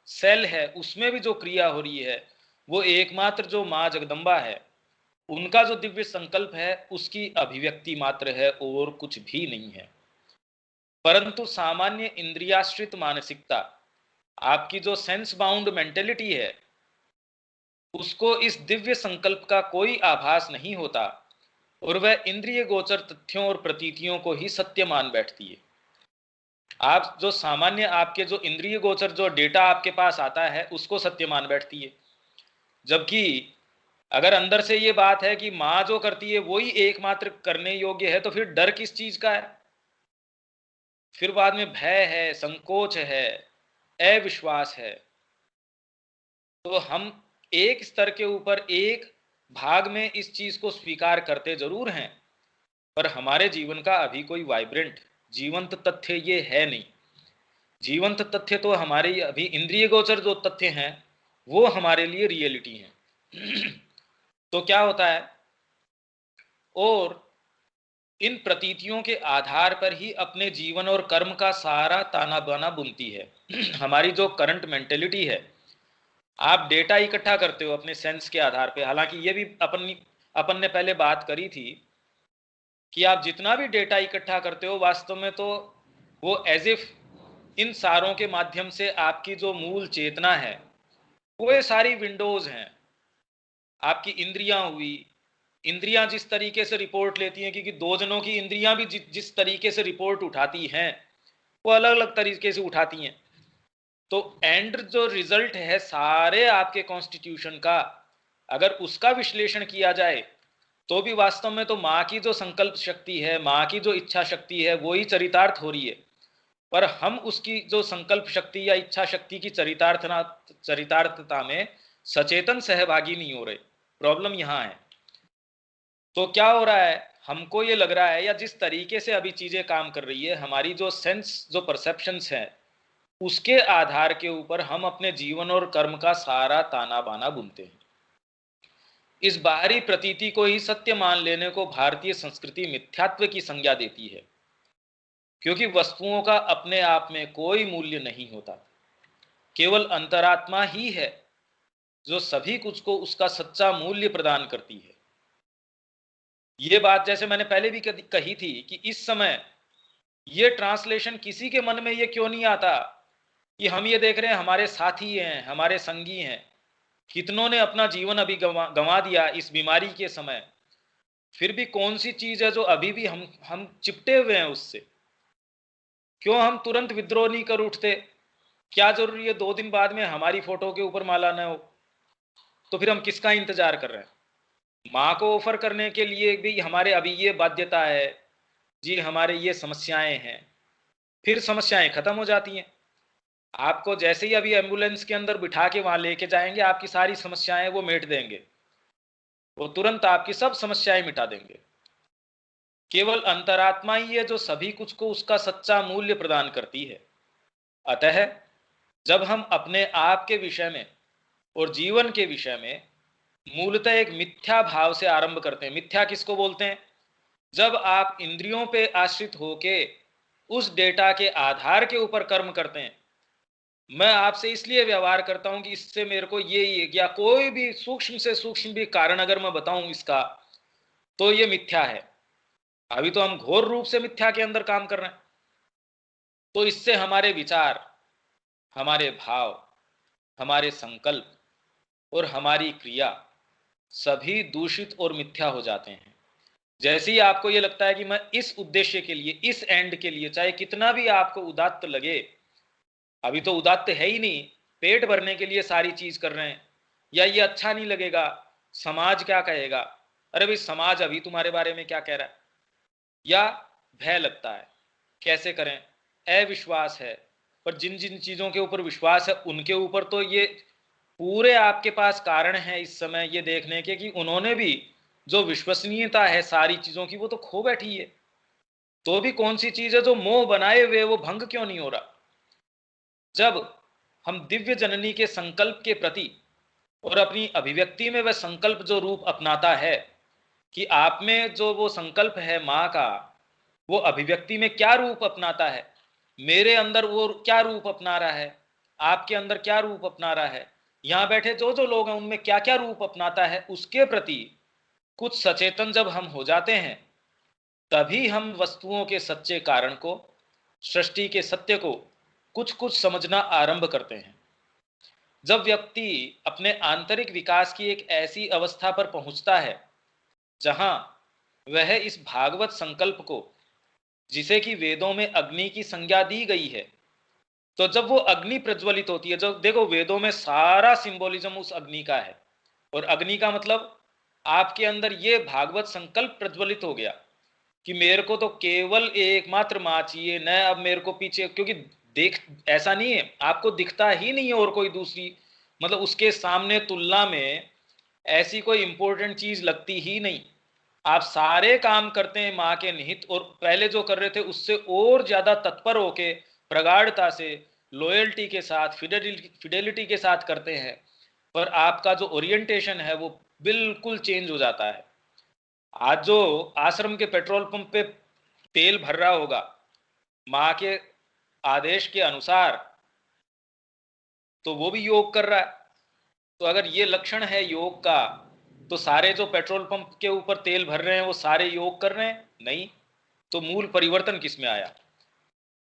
सेल है उसमें भी जो क्रिया हो रही है, वो एकमात्र जो माँ जगदम्बा है उनका जो दिव्य संकल्प है उसकी अभिव्यक्ति मात्र है और कुछ भी नहीं है। परंतु सामान्य इंद्रियाश्रित मानसिकता, आपकी जो सेंस बाउंड मेंटेलिटी है, उसको इस दिव्य संकल्प का कोई आभास नहीं होता और वह इंद्रिय गोचर तथ्यों और प्रतीतियों को ही सत्य मान बैठती है। आप जो सामान्य आपके जो इंद्रिय गोचर जो डेटा आपके पास आता है उसको सत्य मान बैठती है, जबकि अगर अंदर से ये बात है कि माँ जो करती है वही एकमात्र करने योग्य है, तो फिर डर किस चीज का है? फिर बाद में भय है, संकोच है, अविश्वास है। तो हम एक स्तर के ऊपर एक भाग में इस चीज को स्वीकार करते जरूर हैं, पर हमारे जीवन का अभी कोई वाइब्रेंट जीवंत तथ्य ये है नहीं। जीवंत तथ्य तो हमारे अभी इंद्रिय गोचर जो तथ्य हैं वो हमारे लिए रियलिटी हैं। तो क्या होता है, और इन प्रतीतियों के आधार पर ही अपने जीवन और कर्म का सारा ताना बाना बुनती है। हमारी जो करंट मेंटेलिटी है, आप डेटा इकट्ठा करते हो अपने सेंस के आधार पे। हालांकि ये भी अपन ने पहले बात करी थी कि आप जितना भी डेटा इकट्ठा करते हो वास्तव में तो वो एज इफ इन सारों के माध्यम से आपकी जो मूल चेतना है वो ये सारी विंडोज हैं। आपकी इंद्रियां हुई, इंद्रियां जिस तरीके से रिपोर्ट लेती हैं, क्योंकि दो जनों की इंद्रियां भी जिस तरीके से रिपोर्ट उठाती हैं वो अलग अलग तरीके से उठाती हैं। तो एंड जो रिजल्ट है सारे आपके कॉन्स्टिट्यूशन का, अगर उसका विश्लेषण किया जाए तो भी वास्तव में तो माँ की जो संकल्प शक्ति है, माँ की जो इच्छा शक्ति है वो ही चरितार्थ हो रही है, पर हम उसकी जो संकल्प शक्ति या इच्छा शक्ति की चरितार्थता में सचेतन सहभागी नहीं हो रहे। प्रॉब्लम यहाँ है। तो क्या हो रहा है, हमको ये लग रहा है, या जिस तरीके से अभी चीजें काम कर रही है, हमारी जो सेंस जो परसेप्शंस है उसके आधार के ऊपर हम अपने जीवन और कर्म का सारा ताना बाना बुनते हैं। इस बाहरी प्रतीति को ही सत्य मान लेने को भारतीय संस्कृति मिथ्यात्व की संज्ञा देती है, क्योंकि वस्तुओं का अपने आप में कोई मूल्य नहीं होता। केवल अंतरात्मा ही है जो सभी कुछ को उसका सच्चा मूल्य प्रदान करती है। ये बात जैसे मैंने पहले भी कही थी कि इस समय ये ट्रांसलेशन किसी के मन में ये क्यों नहीं आता कि हम ये देख रहे हैं हमारे साथी हैं, हमारे संगी हैं, कितनों ने अपना जीवन अभी गंवा दिया इस बीमारी के समय, फिर भी कौन सी चीज है जो अभी भी हम चिपटे हुए हैं उससे? क्यों हम तुरंत विद्रोह नहीं कर उठते? क्या जरूरी है 2 दिन बाद में हमारी फोटो के ऊपर माला न हो? तो फिर हम किसका इंतजार कर रहे हैं? माँ को ऑफर करने के लिए भी हमारे अभी ये बाध्यता है जी, हमारे ये समस्याएं हैं, फिर समस्याएं खत्म हो जाती हैं। आपको जैसे ही अभी एम्बुलेंस के अंदर बिठा के वहां लेके जाएंगे, आपकी सारी समस्याएं वो मेट देंगे, वो तुरंत आपकी सब समस्याएं मिटा देंगे। केवल अंतरात्मा ही है जो सभी कुछ को उसका सच्चा मूल्य प्रदान करती है। अतः जब हम अपने आप के विषय में और जीवन के विषय में मूलतः एक मिथ्या भाव से आरंभ करते हैं। मिथ्या किसको बोलते हैं? जब आप इंद्रियों पे आश्रित होके उस डेटा के आधार के ऊपर कर्म करते हैं, मैं आपसे इसलिए व्यवहार करता हूं कि इससे मेरे को ये या कोई भी सूक्ष्म से सूक्ष्म भी कारण अगर मैं बताऊं इसका, तो ये मिथ्या है। अभी तो हम घोर रूप से मिथ्या के अंदर काम कर रहे हैं। तो इससे हमारे विचार, हमारे भाव, हमारे संकल्प और हमारी क्रिया सभी दूषित और मिथ्या हो जाते हैं। जैसे ही आपको ये लगता है कि मैं इस उद्देश्य के लिए, इस एंड के लिए, चाहे कितना भी आपको उदात्त लगे, अभी तो उदात्त है ही नहीं, पेट भरने के लिए सारी चीज कर रहे हैं, या ये अच्छा नहीं लगेगा, समाज क्या कहेगा, अरे भाई समाज अभी तुम्हारे बारे में क्या कह रहा है, या भय लगता है कैसे करें, अविश्वास है। पर जिन जिन चीजों के ऊपर विश्वास है उनके ऊपर तो ये पूरे आपके पास कारण है इस समय ये देखने के कि उन्होंने भी जो विश्वसनीयता है सारी चीजों की वो तो खो बैठी है। तो भी कौन सी चीज है जो मोह बनाए हुए वो भंग क्यों नहीं हो रहा? जब हम दिव्य जननी के संकल्प के प्रति और अपनी अभिव्यक्ति में वह संकल्प जो रूप अपनाता है कि आप में जो वो संकल्प है माँ का, वो अभिव्यक्ति में क्या रूप अपनाता है, मेरे अंदर वो क्या रूप अपना रहा है, आपके अंदर क्या रूप अपना रहा है, यहाँ बैठे जो जो लोग हैं उनमें क्या क्या रूप अपनाता है, उसके प्रति कुछ सचेतन जब हम हो जाते हैं तभी हम वस्तुओं के सच्चे कारण को, सृष्टि के सत्य को कुछ कुछ समझना आरंभ करते हैं। जब व्यक्ति अपने आंतरिक विकास की एक ऐसी अवस्था पर पहुंचता है जहां वह इस भागवत संकल्प को, जिसे कि वेदों में अग्नि की संज्ञा दी गई है, तो जब वो अग्नि प्रज्वलित होती है, जो देखो वेदों में सारा सिंबोलिज्म उस अग्नि का है, और अग्नि का मतलब आपके अंदर ये भागवत संकल्प प्रज्वलित हो गया कि मेरे को तो केवल एकमात्र माँ चाहिए, न अब मेरे को पीछे, क्योंकि देख ऐसा नहीं है, आपको दिखता ही नहीं है और कोई दूसरी, मतलब उसके सामने तुलना में ऐसी कोई इंपॉर्टेंट चीज लगती ही नहीं। आप सारे काम करते हैं माँ के निहित, और पहले जो कर रहे थे उससे और ज्यादा तत्पर होके प्रगाढ़ता से, लॉयल्टी के साथ, फिडेलिटी के साथ करते हैं, पर आपका जो ओरिएंटेशन है वो बिल्कुल चेंज हो जाता है। आज जो आश्रम के पेट्रोल पंप पे तेल भर रहा होगा माँ के आदेश के अनुसार, तो वो भी योग कर रहा है। तो अगर ये लक्षण है योग का, तो सारे जो पेट्रोल पंप के ऊपर तेल भर रहे हैं वो सारे योग कर रहे हैं? नहीं। तो मूल परिवर्तन किस में आया?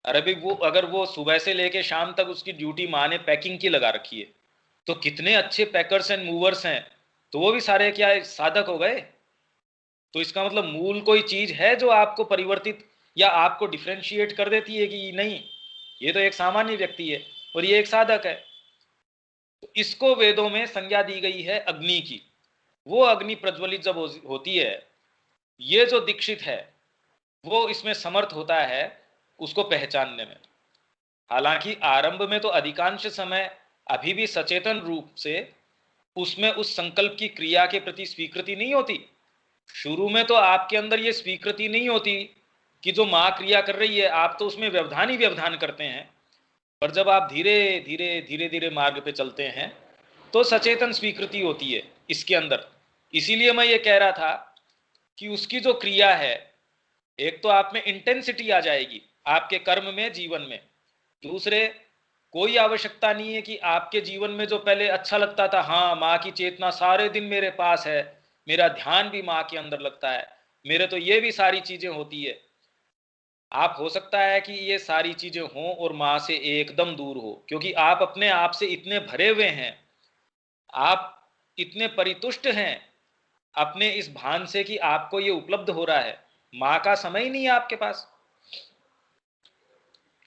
अरे भाई वो अगर वो सुबह से लेके शाम तक उसकी ड्यूटी माँ ने पैकिंग की लगा रखी है, तो कितने अच्छे पैकर्स एंड मूवर्स हैं, तो वो भी सारे क्या साधक हो गए? तो इसका मतलब मूल कोई चीज है जो आपको परिवर्तित या आपको डिफ्रेंशिएट कर देती है कि नहीं, ये तो एक सामान्य व्यक्ति है और ये एक साधक है। तो इसको वेदों में संज्ञा दी गई है अग्नि की। वो अग्नि प्रज्वलित जब होती है, ये जो दीक्षित है वो इसमें समर्थ होता है उसको पहचानने में। हालांकि आरंभ में तो अधिकांश समय अभी भी सचेतन रूप से उसमें उस संकल्प की क्रिया के प्रति स्वीकृति नहीं होती। शुरू में तो आपके अंदर ये स्वीकृति नहीं होती कि जो माँ क्रिया कर रही है, आप तो उसमें व्यवधान ही व्यवधान करते हैं। पर जब आप धीरे धीरे धीरे धीरे मार्ग पे चलते हैं तो सचेतन स्वीकृति होती है इसके अंदर। इसीलिए मैं ये कह रहा था कि उसकी जो क्रिया है, एक तो आप में इंटेंसिटी आ जाएगी आपके कर्म में, जीवन में। दूसरे, कोई आवश्यकता नहीं है कि आपके जीवन में जो पहले अच्छा लगता था, हाँ माँ की चेतना सारे दिन मेरे पास है, मेरा ध्यान भी माँ के अंदर लगता है, मेरे तो ये भी सारी चीजें होती है। आप हो सकता है कि ये सारी चीजें हों और माँ से एकदम दूर हो, क्योंकि आप अपने आप से इतने भरे हुए हैं, आप इतने परितुष्ट हैं अपने इस भान से कि आपको ये उपलब्ध हो रहा है, माँ का समय ही नहीं है आपके पास।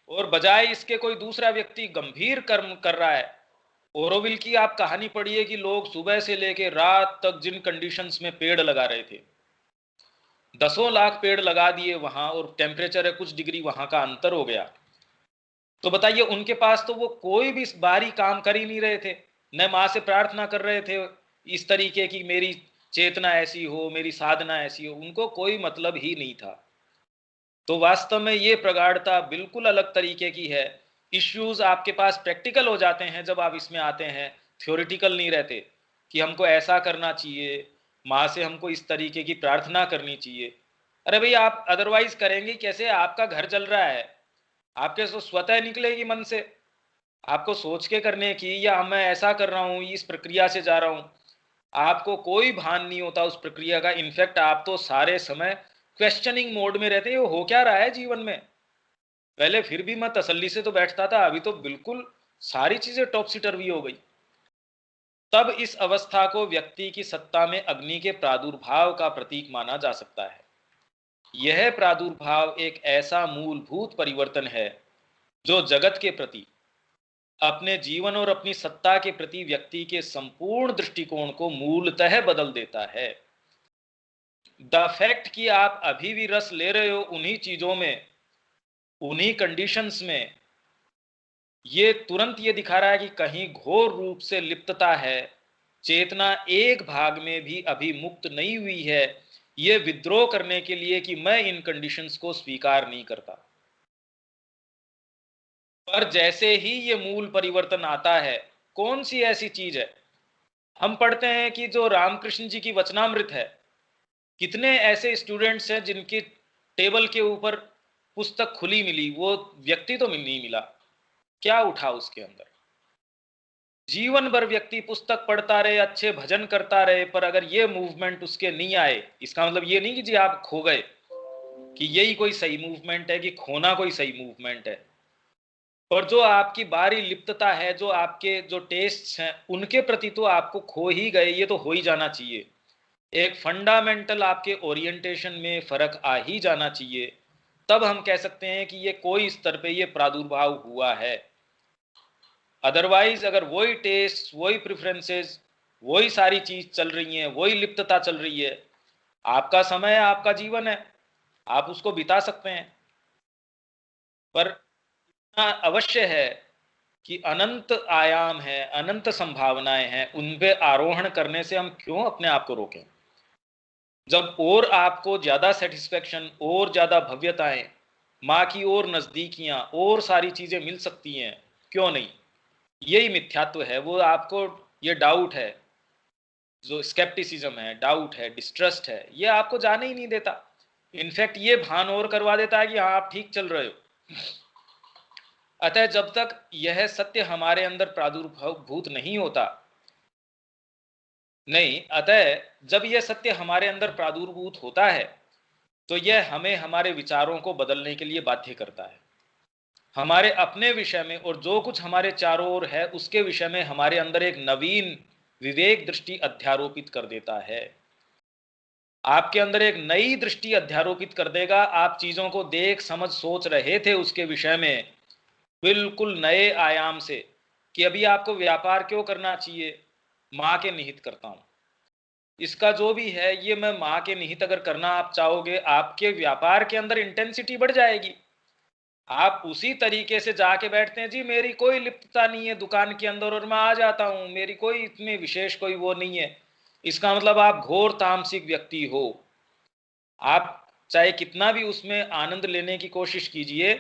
और बजाय इसके कोई दूसरा व्यक्ति गंभीर कर्म कर रहा है। ओरोविल की आप कहानी पढ़िए कि लोग सुबह से लेकर रात तक जिन कंडीशंस में पेड़ लगा रहे थे, 10 लाख पेड़ लगा दिए वहां, और टेम्परेचर है कुछ डिग्री वहां का अंतर हो गया, तो बताइए उनके पास तो वो कोई भी बाहरी काम कर ही नहीं रहे थे, न माँ से प्रार्थना कर रहे थे इस तरीके की मेरी चेतना ऐसी हो, मेरी साधना ऐसी हो, उनको कोई मतलब ही नहीं था। तो वास्तव में ये प्रगाढ़ता बिल्कुल अलग तरीके की है। इश्यूज आपके पास प्रैक्टिकल हो जाते हैं जब आप इसमें आते हैं, थ्योरेटिकल नहीं रहते कि हमको ऐसा करना चाहिए, माँ से हमको इस तरीके की प्रार्थना करनी चाहिए। अरे भाई आप अदरवाइज करेंगे कैसे? आपका घर चल रहा है, आपके तो स्वतः निकलेगी मन से, आपको सोच के करने की, या मैं ऐसा कर रहा हूँ, इस प्रक्रिया से जा रहा हूँ, आपको कोई भान नहीं होता उस प्रक्रिया का। इनफैक्ट आप तो सारे समय क्वेश्चनिंग मोड में रहते हो, हो क्या रहा है जीवन में। पहले फिर भी मैं तसल्ली से तो बैठता था, अभी तो बिल्कुल सारी चीजें टॉपसी टर्वी हो गई। तब इस अवस्था को व्यक्ति की सत्ता में अग्नि के प्रादुर्भाव का प्रतीक माना जा सकता है। यह प्रादुर्भाव एक ऐसा मूलभूत परिवर्तन है जो जगत के प्रति, अपने जीवन और अपनी सत्ता के प्रति व्यक्ति के संपूर्ण दृष्टिकोण को मूलतः बदल देता है। द फैक्ट कि आप अभी भी रस ले रहे हो उन्हीं चीजों में, उन्हीं कंडीशंस में, ये तुरंत ये दिखा रहा है कि कहीं घोर रूप से लिप्तता है, चेतना एक भाग में भी अभी मुक्त नहीं हुई है, ये विद्रोह करने के लिए कि मैं इन कंडीशंस को स्वीकार नहीं करता। पर जैसे ही ये मूल परिवर्तन आता है, कौन सी ऐसी चीज है, हम पढ़ते हैं कि जो रामकृष्ण जी की वचनामृत है, कितने ऐसे स्टूडेंट्स हैं जिनकी टेबल के ऊपर पुस्तक खुली मिली, वो व्यक्ति तो नहीं मिला, क्या उठा उसके अंदर? जीवन भर व्यक्ति पुस्तक पढ़ता रहे, अच्छे भजन करता रहे, पर अगर ये मूवमेंट उसके नहीं आए, इसका मतलब ये नहीं कि जी आप खो गए, कि यही कोई सही मूवमेंट है, कि खोना कोई सही मूवमेंट है। पर जो आपकी बाहरी लिप्तता है, जो आपके जो टेस्ट्स हैं, उनके प्रति तो आपको खो ही गए, ये तो हो ही जाना चाहिए। एक फंडामेंटल आपके ओरिएंटेशन में फर्क आ ही जाना चाहिए, तब हम कह सकते हैं कि ये कोई स्तर पे ये प्रादुर्भाव हुआ है। अदरवाइज अगर वही टेस्ट, वही प्रेफरेंसेस, वही सारी चीज चल रही हैं, वही लिप्तता चल रही है, आपका समय है, आपका जीवन है, आप उसको बिता सकते हैं, पर इतना अवश्य है कि अनंत आयाम है, अनंत संभावनाएं हैं, उन पे आरोहण करने से हम क्यों अपने आप को रोकें? जब और आपको ज्यादा सेटिस्फेक्शन और ज्यादा भव्यताएं, माँ की और नजदीकियां और सारी चीजें मिल सकती हैं, क्यों नहीं? यही मिथ्यात्व है, वो आपको ये डाउट है, जो स्केप्टिसिज्म है, डाउट है, डिस्ट्रस्ट है, ये आपको जाने ही नहीं देता। इनफैक्ट ये भान और करवा देता है कि हाँ आप ठीक चल रहे हो। अतः जब तक यह सत्य हमारे अंदर प्रादुर्भूत नहीं होता, नहीं, अतः जब यह सत्य हमारे अंदर प्रादुर्भूत होता है तो यह हमें हमारे विचारों को बदलने के लिए बाध्य करता है। हमारे अपने विषय में और जो कुछ हमारे चारों ओर है उसके विषय में हमारे अंदर एक नवीन विवेक दृष्टि अध्यारोपित कर देता है। आपके अंदर एक नई दृष्टि अध्यारोपित कर देगा। आप चीजों को देख समझ सोच रहे थे उसके विषय में बिल्कुल नए आयाम से, कि अभी आपको व्यापार क्यों करना चाहिए, माँ के निहित करता हूं, इसका जो भी है ये मैं माँ के निहित अगर करना आप चाहोगे, आपके व्यापार के अंदर इंटेंसिटी बढ़ जाएगी। आप उसी तरीके से जाके बैठते हैं, जी मेरी कोई लिप्तता नहीं है दुकान के अंदर और मैं आ जाता हूं, मेरी कोई इतनी विशेष कोई वो नहीं है, इसका मतलब आप घोर तामसिक व्यक्ति हो। आप चाहे कितना भी उसमें आनंद लेने की कोशिश कीजिए,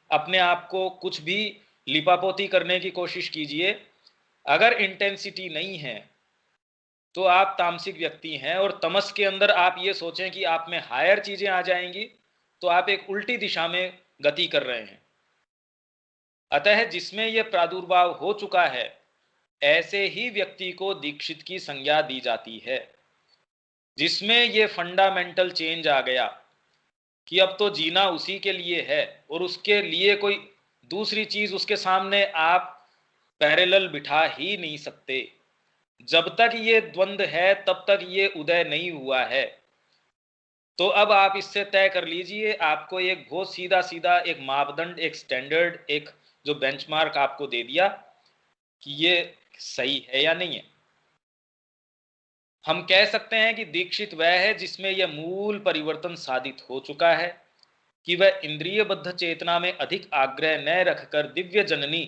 अपने आप को कुछ भी लिपापोती करने की कोशिश कीजिए, अगर इंटेंसिटी नहीं है तो आप तामसिक व्यक्ति हैं। और तमस के अंदर आप ये सोचें कि आप में हायर चीजें आ जाएंगी, तो आप एक उल्टी दिशा में गति कर रहे हैं। अतः जिसमें यह प्रादुर्भाव हो चुका है, ऐसे ही व्यक्ति को दीक्षित की संज्ञा दी जाती है। जिसमें यह फंडामेंटल चेंज आ गया कि अब तो जीना उसी के लिए है और उसके लिए कोई दूसरी चीज उसके सामने आप पैरेलल बिठा ही नहीं सकते। जब तक ये द्वंद है तब तक ये उदय नहीं हुआ है। तो अब आप इससे तय कर लीजिए, आपको एक बहुत सीधा सीधा एक मापदंड, एक स्टैंडर्ड, एक जो बेंचमार्क आपको दे दिया कि ये सही है या नहीं है। हम कह सकते हैं कि दीक्षित वह है जिसमें यह मूल परिवर्तन साधित हो चुका है कि वह इंद्रियबद्ध चेतना में अधिक आग्रह न रखकर दिव्य जननी,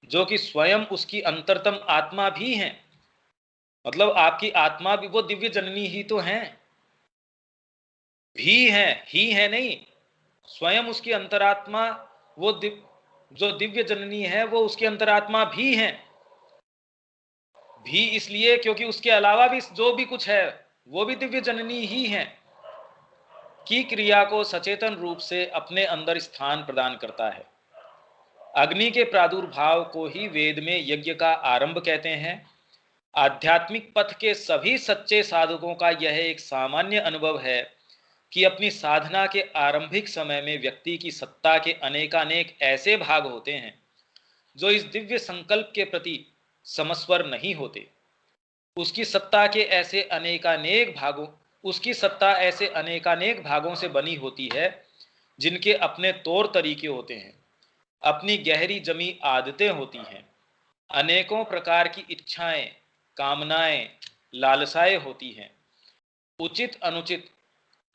जो कि स्वयं उसकी अंतरतम आत्मा भी है, मतलब आपकी आत्मा भी वो दिव्य जननी ही तो है, भी है, ही है नहीं, स्वयं उसकी अंतरात्मा, वो जो दिव्य जननी है वो उसकी अंतरात्मा भी है। भी इसलिए क्योंकि उसके अलावा भी जो भी कुछ है वो भी दिव्य जननी ही है, की क्रिया को सचेतन रूप से अपने अंदर स्थान प्रदान करता है। अग्नि के प्रादुर्भाव को ही वेद में यज्ञ का आरंभ कहते हैं। आध्यात्मिक पथ के सभी सच्चे साधकों का यह एक सामान्य अनुभव है कि अपनी साधना के आरंभिक समय में व्यक्ति की सत्ता के अनेकानेक ऐसे भाग होते हैं जो इस दिव्य संकल्प के प्रति समस्वर नहीं होते। उसकी सत्ता ऐसे अनेकानेक भागों से बनी होती है, जिनके अपने तौर तरीके होते हैं, अपनी गहरी जमी आदतें होती हैं, अनेकों प्रकार की इच्छाएं, कामनाएं, लालसाएं होती हैं, उचित अनुचित,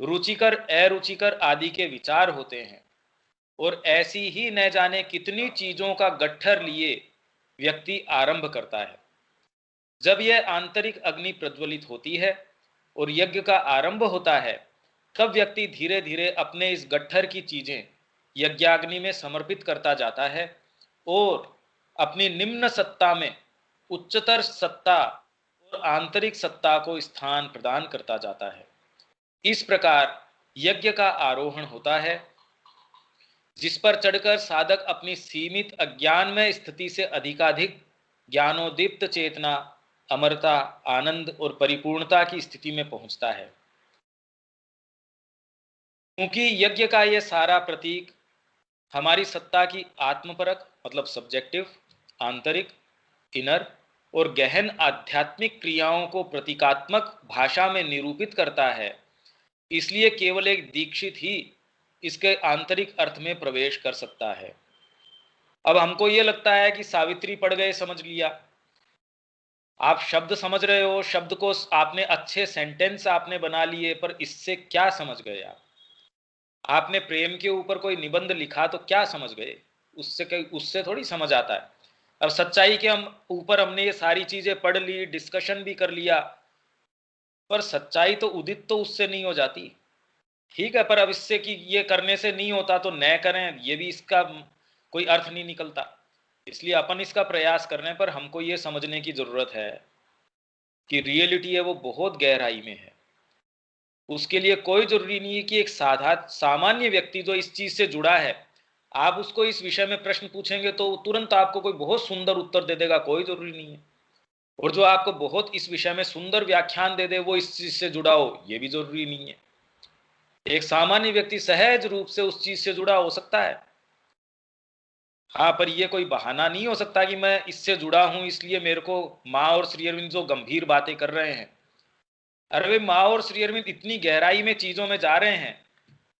रुचिकर अरुचिकर आदि के विचार होते हैं, और ऐसी ही न जाने कितनी चीजों का गट्ठर लिए व्यक्ति आरंभ करता है। जब यह आंतरिक अग्नि प्रज्वलित होती है और यज्ञ का आरंभ होता है, तब व्यक्ति धीरे धीरे अपने इस गट्ठर की चीजें यज्ञाग्नि में समर्पित करता जाता है और अपनी निम्न सत्ता में उच्चतर सत्ता और आंतरिक सत्ता को स्थान प्रदान करता जाता है। इस प्रकार यज्ञ का आरोहण होता है, जिस पर चढ़कर साधक अपनी सीमित अज्ञानमय स्थिति से अधिकाधिक ज्ञानोदीप्त चेतना, अमरता, आनंद और परिपूर्णता की स्थिति में पहुंचता है। क्योंकि यज्ञ का यह सारा प्रतीक हमारी सत्ता की आत्मपरक मतलब सब्जेक्टिव, आंतरिक, इनर और गहन आध्यात्मिक क्रियाओं को प्रतीकात्मक भाषा में निरूपित करता है, इसलिए केवल एक दीक्षित ही इसके आंतरिक अर्थ में प्रवेश कर सकता है। अब हमको ये लगता है कि सावित्री पढ़ गए, समझ लिया, आप शब्द समझ रहे हो, शब्द को आपने अच्छे सेंटेंस आपने बना लिए, पर इससे क्या समझ गए आप? आपने प्रेम के ऊपर कोई निबंध लिखा तो क्या समझ गए? उससे थोड़ी समझ आता है। अब सच्चाई के ऊपर हमने ये सारी चीजें पढ़ ली, डिस्कशन भी कर लिया, पर सच्चाई तो उदित तो उससे नहीं हो जाती। ठीक है, पर अब इससे कि ये करने से नहीं होता तो न करें, ये भी इसका कोई अर्थ नहीं निकलता। इसलिए अपन इसका प्रयास करने पर हमको ये समझने की जरूरत है कि रियलिटी है वो बहुत गहराई में है। उसके लिए कोई जरूरी नहीं है कि एक सामान्य व्यक्ति जो इस चीज से जुड़ा है, आप उसको इस विषय में प्रश्न पूछेंगे तो तुरंत आपको कोई बहुत सुंदर उत्तर दे देगा, कोई जरूरी नहीं है। और जो आपको बहुत इस विषय में सुंदर व्याख्यान दे दे वो इस चीज से जुड़ा हो, ये भी जरूरी नहीं है। एक सामान्य व्यक्ति सहज रूप से उस चीज से जुड़ा हो सकता है। हाँ, पर ये कोई बहाना नहीं हो सकता कि मैं इससे जुड़ा हूं इसलिए मेरे को माँ और श्री अरविंद जो गंभीर बातें कर रहे हैं, अरे वे माँ और श्री अरविंद इतनी गहराई में चीजों में जा रहे हैं।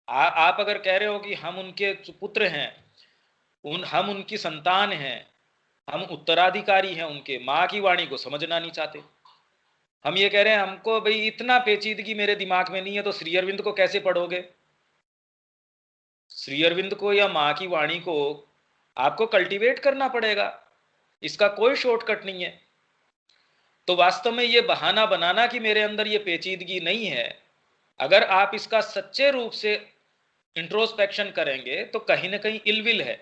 आप अगर कह रहे हो कि हम उनके पुत्र हैं, हम उनकी संतान हैं, हम उत्तराधिकारी हैं उनके, माँ की वाणी को समझना नहीं चाहते। हम ये कह रहे हैं हमको भाई इतना पेचीदगी मेरे दिमाग में नहीं है, तो श्री अरविंद को कैसे पढ़ोगे? श्री अरविंद को या माँ की वाणी को आपको कल्टीवेट करना पड़ेगा, इसका कोई शॉर्टकट नहीं है। तो वास्तव में ये बहाना बनाना कि मेरे अंदर ये पेचीदगी नहीं है, अगर आप इसका सच्चे रूप से इंट्रोस्पेक्शन करेंगे तो कहीं ना कहीं इलविल है।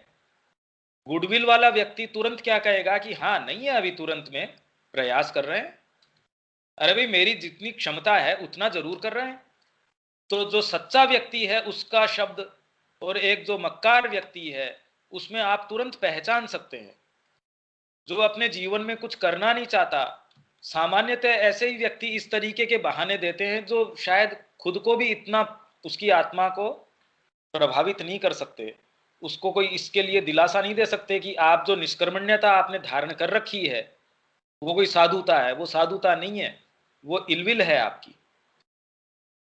गुडविल वाला व्यक्ति तुरंत क्या कहेगा कि हाँ नहीं है, अभी तुरंत में प्रयास कर रहे हैं, अरे भाई मेरी जितनी क्षमता है उतना जरूर कर रहे हैं। तो जो सच्चा व्यक्ति है उसका शब्द और एक जो मक्कार व्यक्ति है उसमें आप तुरंत पहचान सकते हैं। जो अपने जीवन में कुछ करना नहीं चाहता, सामान्यतः ऐसे ही व्यक्ति इस तरीके के बहाने देते हैं जो शायद खुद को भी इतना उसकी आत्मा को प्रभावित नहीं कर सकते, उसको कोई इसके लिए दिलासा नहीं दे सकते कि आप जो निष्कर्मण्यता आपने धारण कर रखी है वो कोई साधुता है। वो साधुता नहीं है, वो इलविल है आपकी।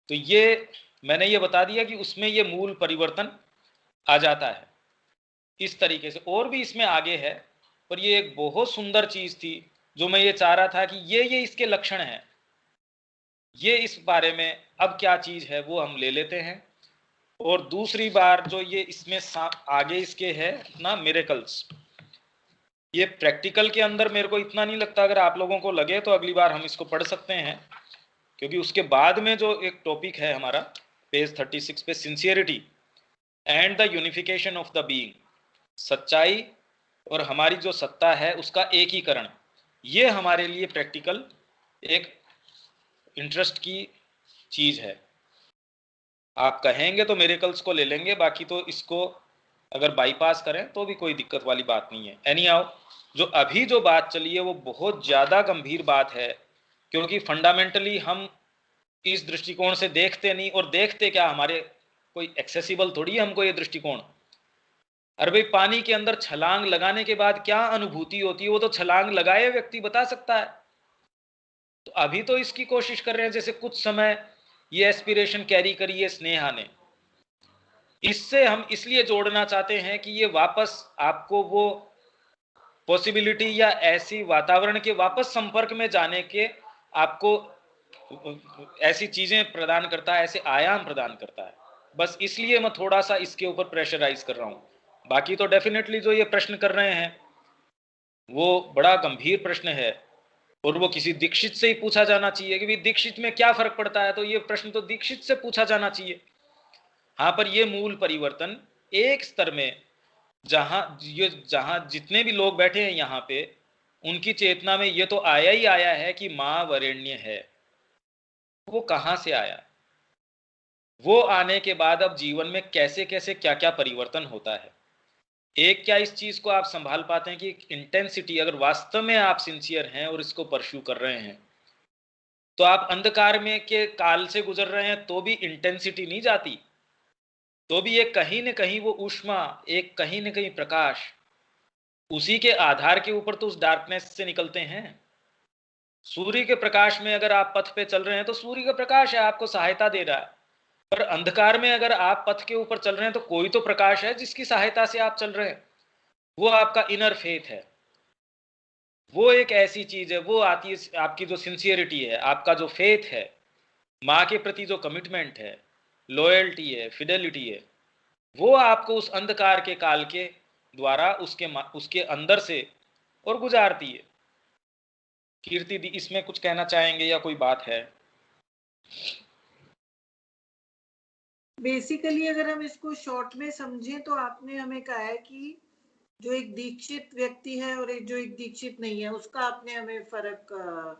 तो ये मैंने ये बता दिया कि उसमें ये मूल परिवर्तन आ जाता है इस तरीके से। और भी इसमें आगे है, पर ये एक बहुत सुंदर चीज थी जो मैं ये चाह रहा था कि ये इसके लक्षण हैं। ये इस बारे में अब क्या चीज है वो हम ले लेते हैं। और दूसरी बार जो ये इसमें आगे इसके है ना मिरेकल्स, ये प्रैक्टिकल के अंदर मेरे को इतना नहीं लगता, अगर आप लोगों को लगे तो अगली बार हम इसको पढ़ सकते हैं, क्योंकि उसके बाद में जो एक टॉपिक है हमारा पेज 36 पे, sincerity and the unification of the being, सच्चाई और हमारी जो सत्ता है उसका एकीकरण, ये हमारे लिए प्रैक्टिकल एक इंटरेस्ट की चीज है। आप कहेंगे तो मिरेकल्स को ले लेंगे, बाकी तो इसको अगर बाईपास करें तो भी कोई दिक्कत वाली बात नहीं है। एनीहाउ जो अभी जो बात चली है वो बहुत ज्यादा गंभीर बात है, क्योंकि फंडामेंटली हम इस दृष्टिकोण से देखते नहीं, और देखते क्या, हमारे कोई एक्सेसिबल थोड़ी है हमको ये दृष्टिकोण। अरे भाई पानी के अंदर छलांग लगाने के बाद क्या अनुभूति होती है वो तो छलांग लगाए व्यक्ति बता सकता है। तो अभी तो इसकी कोशिश कर रहे हैं, जैसे कुछ समय ये एस्पिरेशन कैरी करी है स्नेहा ने, इससे हम इसलिए जोड़ना चाहते हैं कि ये वापस आपको वो पॉसिबिलिटी या ऐसी वातावरण के वापस संपर्क में जाने के आपको ऐसी चीजें प्रदान करता है, ऐसे आयाम प्रदान करता है। बस इसलिए मैं थोड़ा सा इसके ऊपर प्रेशराइज कर रहा हूं। बाकी तो डेफिनेटली जो ये प्रश्न कर रहे हैं वो बड़ा गंभीर प्रश्न है, और वो किसी दीक्षित से ही पूछा जाना चाहिए कि भाई दीक्षित में क्या फर्क पड़ता है, तो ये प्रश्न तो दीक्षित से पूछा जाना चाहिए। हाँ, पर ये मूल परिवर्तन एक स्तर में जहां जितने भी लोग बैठे हैं यहाँ पे, उनकी चेतना में ये तो आया ही आया है कि मां वरेण्य है। वो कहां से आया, वो आने के बाद अब जीवन में कैसे कैसे क्या क्या परिवर्तन होता है। एक क्या इस चीज को आप संभाल पाते हैं कि इंटेंसिटी, अगर वास्तव में आप सिंसियर हैं और इसको परस्यू कर रहे हैं, तो आप अंधकार में के काल से गुजर रहे हैं तो भी इंटेंसिटी नहीं जाती, तो भी एक कहीं न कहीं वो ऊष्मा, एक कहीं न कहीं प्रकाश, उसी के आधार के ऊपर तो उस डार्कनेस से निकलते हैं। सूर्य के प्रकाश में अगर आप पथ पे चल रहे हैं तो सूर्य का प्रकाश है, आपको सहायता दे रहा है। पर अंधकार में अगर आप पथ के ऊपर चल रहे हैं तो कोई तो प्रकाश है जिसकी सहायता से आप चल रहे हैं, वो आपका इनर फेथ है। वो एक ऐसी चीज है, वो आती है आपकी जो सिंसियरिटी है, आपका जो फेथ है, माँ के प्रति जो कमिटमेंट है, लॉयल्टी है, फिडेलिटी है, वो आपको उस अंधकार के काल के द्वारा उसके अंदर से और गुजारती है। कीर्ति दी, इसमें कुछ कहना चाहेंगे या कोई बात है? बेसिकली अगर हम इसको शॉर्ट में समझें तो आपने हमें कहा है कि जो एक दीक्षित व्यक्ति है और जो एक दीक्षित नहीं है, उसका आपने हमें फर्क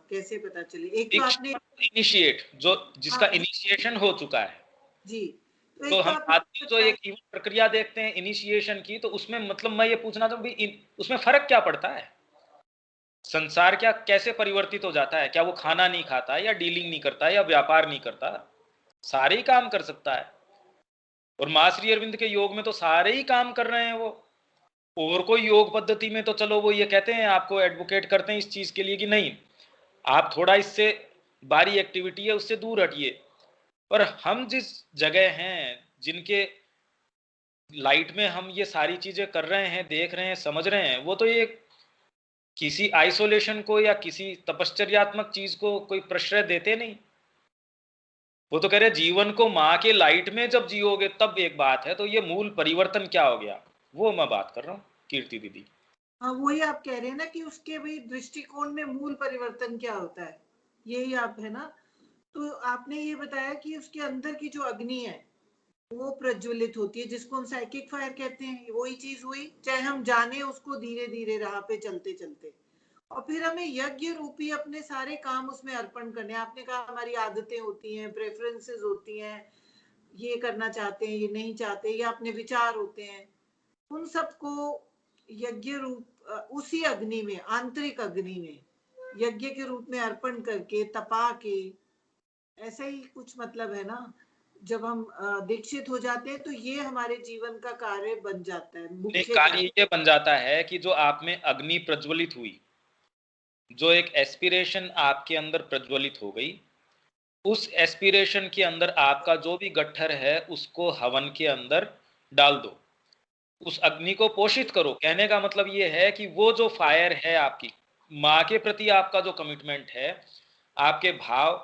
कैसे पता चले। एक तो आपने इनिशिएट, जो जिसका इनिशिएशन हो चुका है जी, तो हम आदमी जो एक इवन प्रक्रिया देखते हैं इनिशिएशन की, तो उसमें मतलब मैं ये पूछना चाहूँ उसमें फर्क क्या पड़ता है? संसार क्या कैसे परिवर्तित हो जाता है? क्या वो खाना नहीं खाता या डीलिंग नहीं करता या व्यापार नहीं करता? सारे ही काम कर सकता है। और मां श्री अरविंद के योग में तो सारे ही काम कर रहे हैं वो। और कोई योग पद्धति में तो चलो वो ये कहते हैं, आपको एडवोकेट करते हैं इस चीज के लिए कि नहीं, आप थोड़ा इससे बारी एक्टिविटी है उससे दूर हटिए। पर हम जिस जगह हैं, जिनके लाइट में हम ये सारी चीजें कर रहे हैं, देख रहे हैं, समझ रहे हैं, वो तो ये किसी आइसोलेशन को या किसी तपश्चर्यात्मक चीज को कोई प्रश्रय देते नहीं। वो तो कह रहे जीवन को माँ के लाइट में जब जियोगे तब एक बात है। तो ये मूल परिवर्तन क्या हो गया, वो मैं बात कर रहा हूँ कीर्ति दीदी। हाँ, वही आप कह रहे हैं ना कि उसके भी दृष्टिकोण में मूल परिवर्तन क्या होता है, यही आप है ना। तो आपने ये बताया कि उसके अंदर की जो अग्नि है वो प्रज्वलित होती है, जिसको हम साइकिक फायर कहते हैं। वही चीज हुई, चाहे हम जाने उसको धीरे धीरे राह पे चलते चलते, और फिर हमें यज्ञ रूपी अपने सारे काम उसमें अर्पण करने। आपने कहा हमारी आदतें होती हैं, प्रेफरेंसेस होती हैं, ये करना चाहते हैं, ये नहीं चाहते, या अपने विचार होते हैं, उन सबको यज्ञ रूप उसी अग्नि में, आंतरिक अग्नि में यज्ञ के रूप में अर्पण करके तपा के, ऐसा ही कुछ मतलब है ना। जब हम दीक्षित हो जाते हैं तो ये हमारे जीवन का कार्य बन जाता है। मुख्य कार्य ये बन जाता है कि जो आप में अग्नि प्रज्वलित हुई, जो एक एस्पिरेशन आपके अंदर प्रज्वलित हो गई, उस एस्पिरेशन के अंदर आपका जो भी गट्ठर है उसको हवन के अंदर डाल दो, उस अग्नि को पोषित करो। कहने का मतलब ये है कि वो जो फायर है आपकी माँ के प्रति, आपका जो कमिटमेंट है, आपके भाव,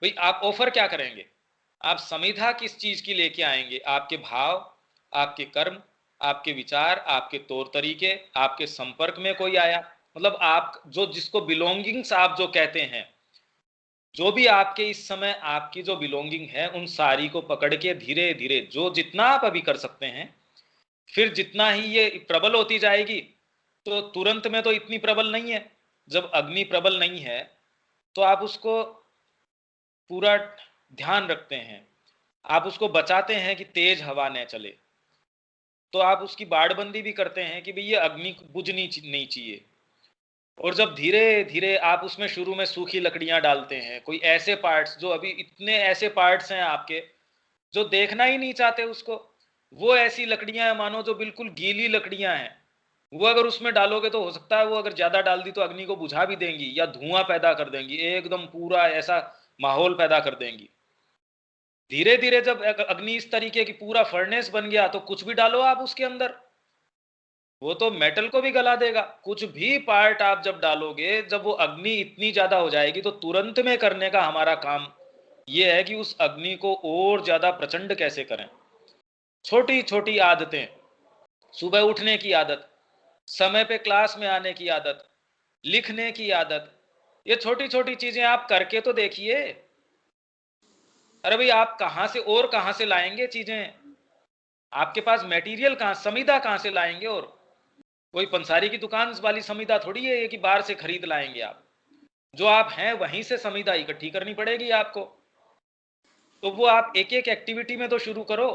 भाई आप ऑफर क्या करेंगे, आप समिधा किस चीज की लेके आएंगे? आपके भाव, आपके कर्म, आपके विचार, आपके तौर तरीके, आपके संपर्क में कोई आया, मतलब आप जो जिसको बिलोंगिंग्स आप जो कहते हैं, जो भी आपके इस समय आपकी जो बिलोंगिंग है, उन सारी को पकड़ के धीरे धीरे जो जितना आप अभी कर सकते हैं, फिर जितना ही ये प्रबल होती जाएगी, तो तुरंत में तो इतनी प्रबल नहीं है। जब अग्नि प्रबल नहीं है तो आप उसको पूरा ध्यान रखते हैं, आप उसको बचाते हैं कि तेज हवा न चले, तो आप उसकी बाड़बंदी भी करते हैं कि भाई ये अग्नि बुझनी नहीं चाहिए। और जब धीरे धीरे आप उसमें शुरू में सूखी लकड़ियां डालते हैं, कोई ऐसे पार्ट्स जो अभी इतने ऐसे पार्ट्स हैं आपके जो देखना ही नहीं चाहते उसको, वो ऐसी लकड़ियां हैं मानो जो बिल्कुल गीली लकड़ियां हैं, वो अगर उसमें डालोगे तो हो सकता है वो अगर ज्यादा डाल दी तो अग्नि को बुझा भी देंगी या धुआं पैदा कर देंगी, एकदम पूरा ऐसा माहौल पैदा कर देंगी। धीरे धीरे जब अग्नि इस तरीके की पूरा फर्नेस बन गया तो कुछ भी डालो आप उसके अंदर, वो तो मेटल को भी गला देगा। कुछ भी पार्ट आप जब डालोगे, जब वो अग्नि इतनी ज्यादा हो जाएगी तो तुरंत में करने का हमारा काम ये है कि उस अग्नि को और ज्यादा प्रचंड कैसे करें। छोटी छोटी आदतें, सुबह उठने की आदत, समय पे क्लास में आने की आदत, लिखने की आदत, ये छोटी छोटी चीजें आप करके तो देखिए। अरे भाई आप कहां से और कहां से लाएंगे चीजें, आपके पास मटेरियल कहां, समीदा कहां से लाएंगे, और कोई पंसारी की दुकान वाली समीदा थोड़ी है कि बाहर से खरीद लाएंगे आप। जो आप हैं वहीं से समीदा इकट्ठी करनी पड़ेगी आपको। तो वो आप एक एक एक्टिविटी में तो शुरू करो।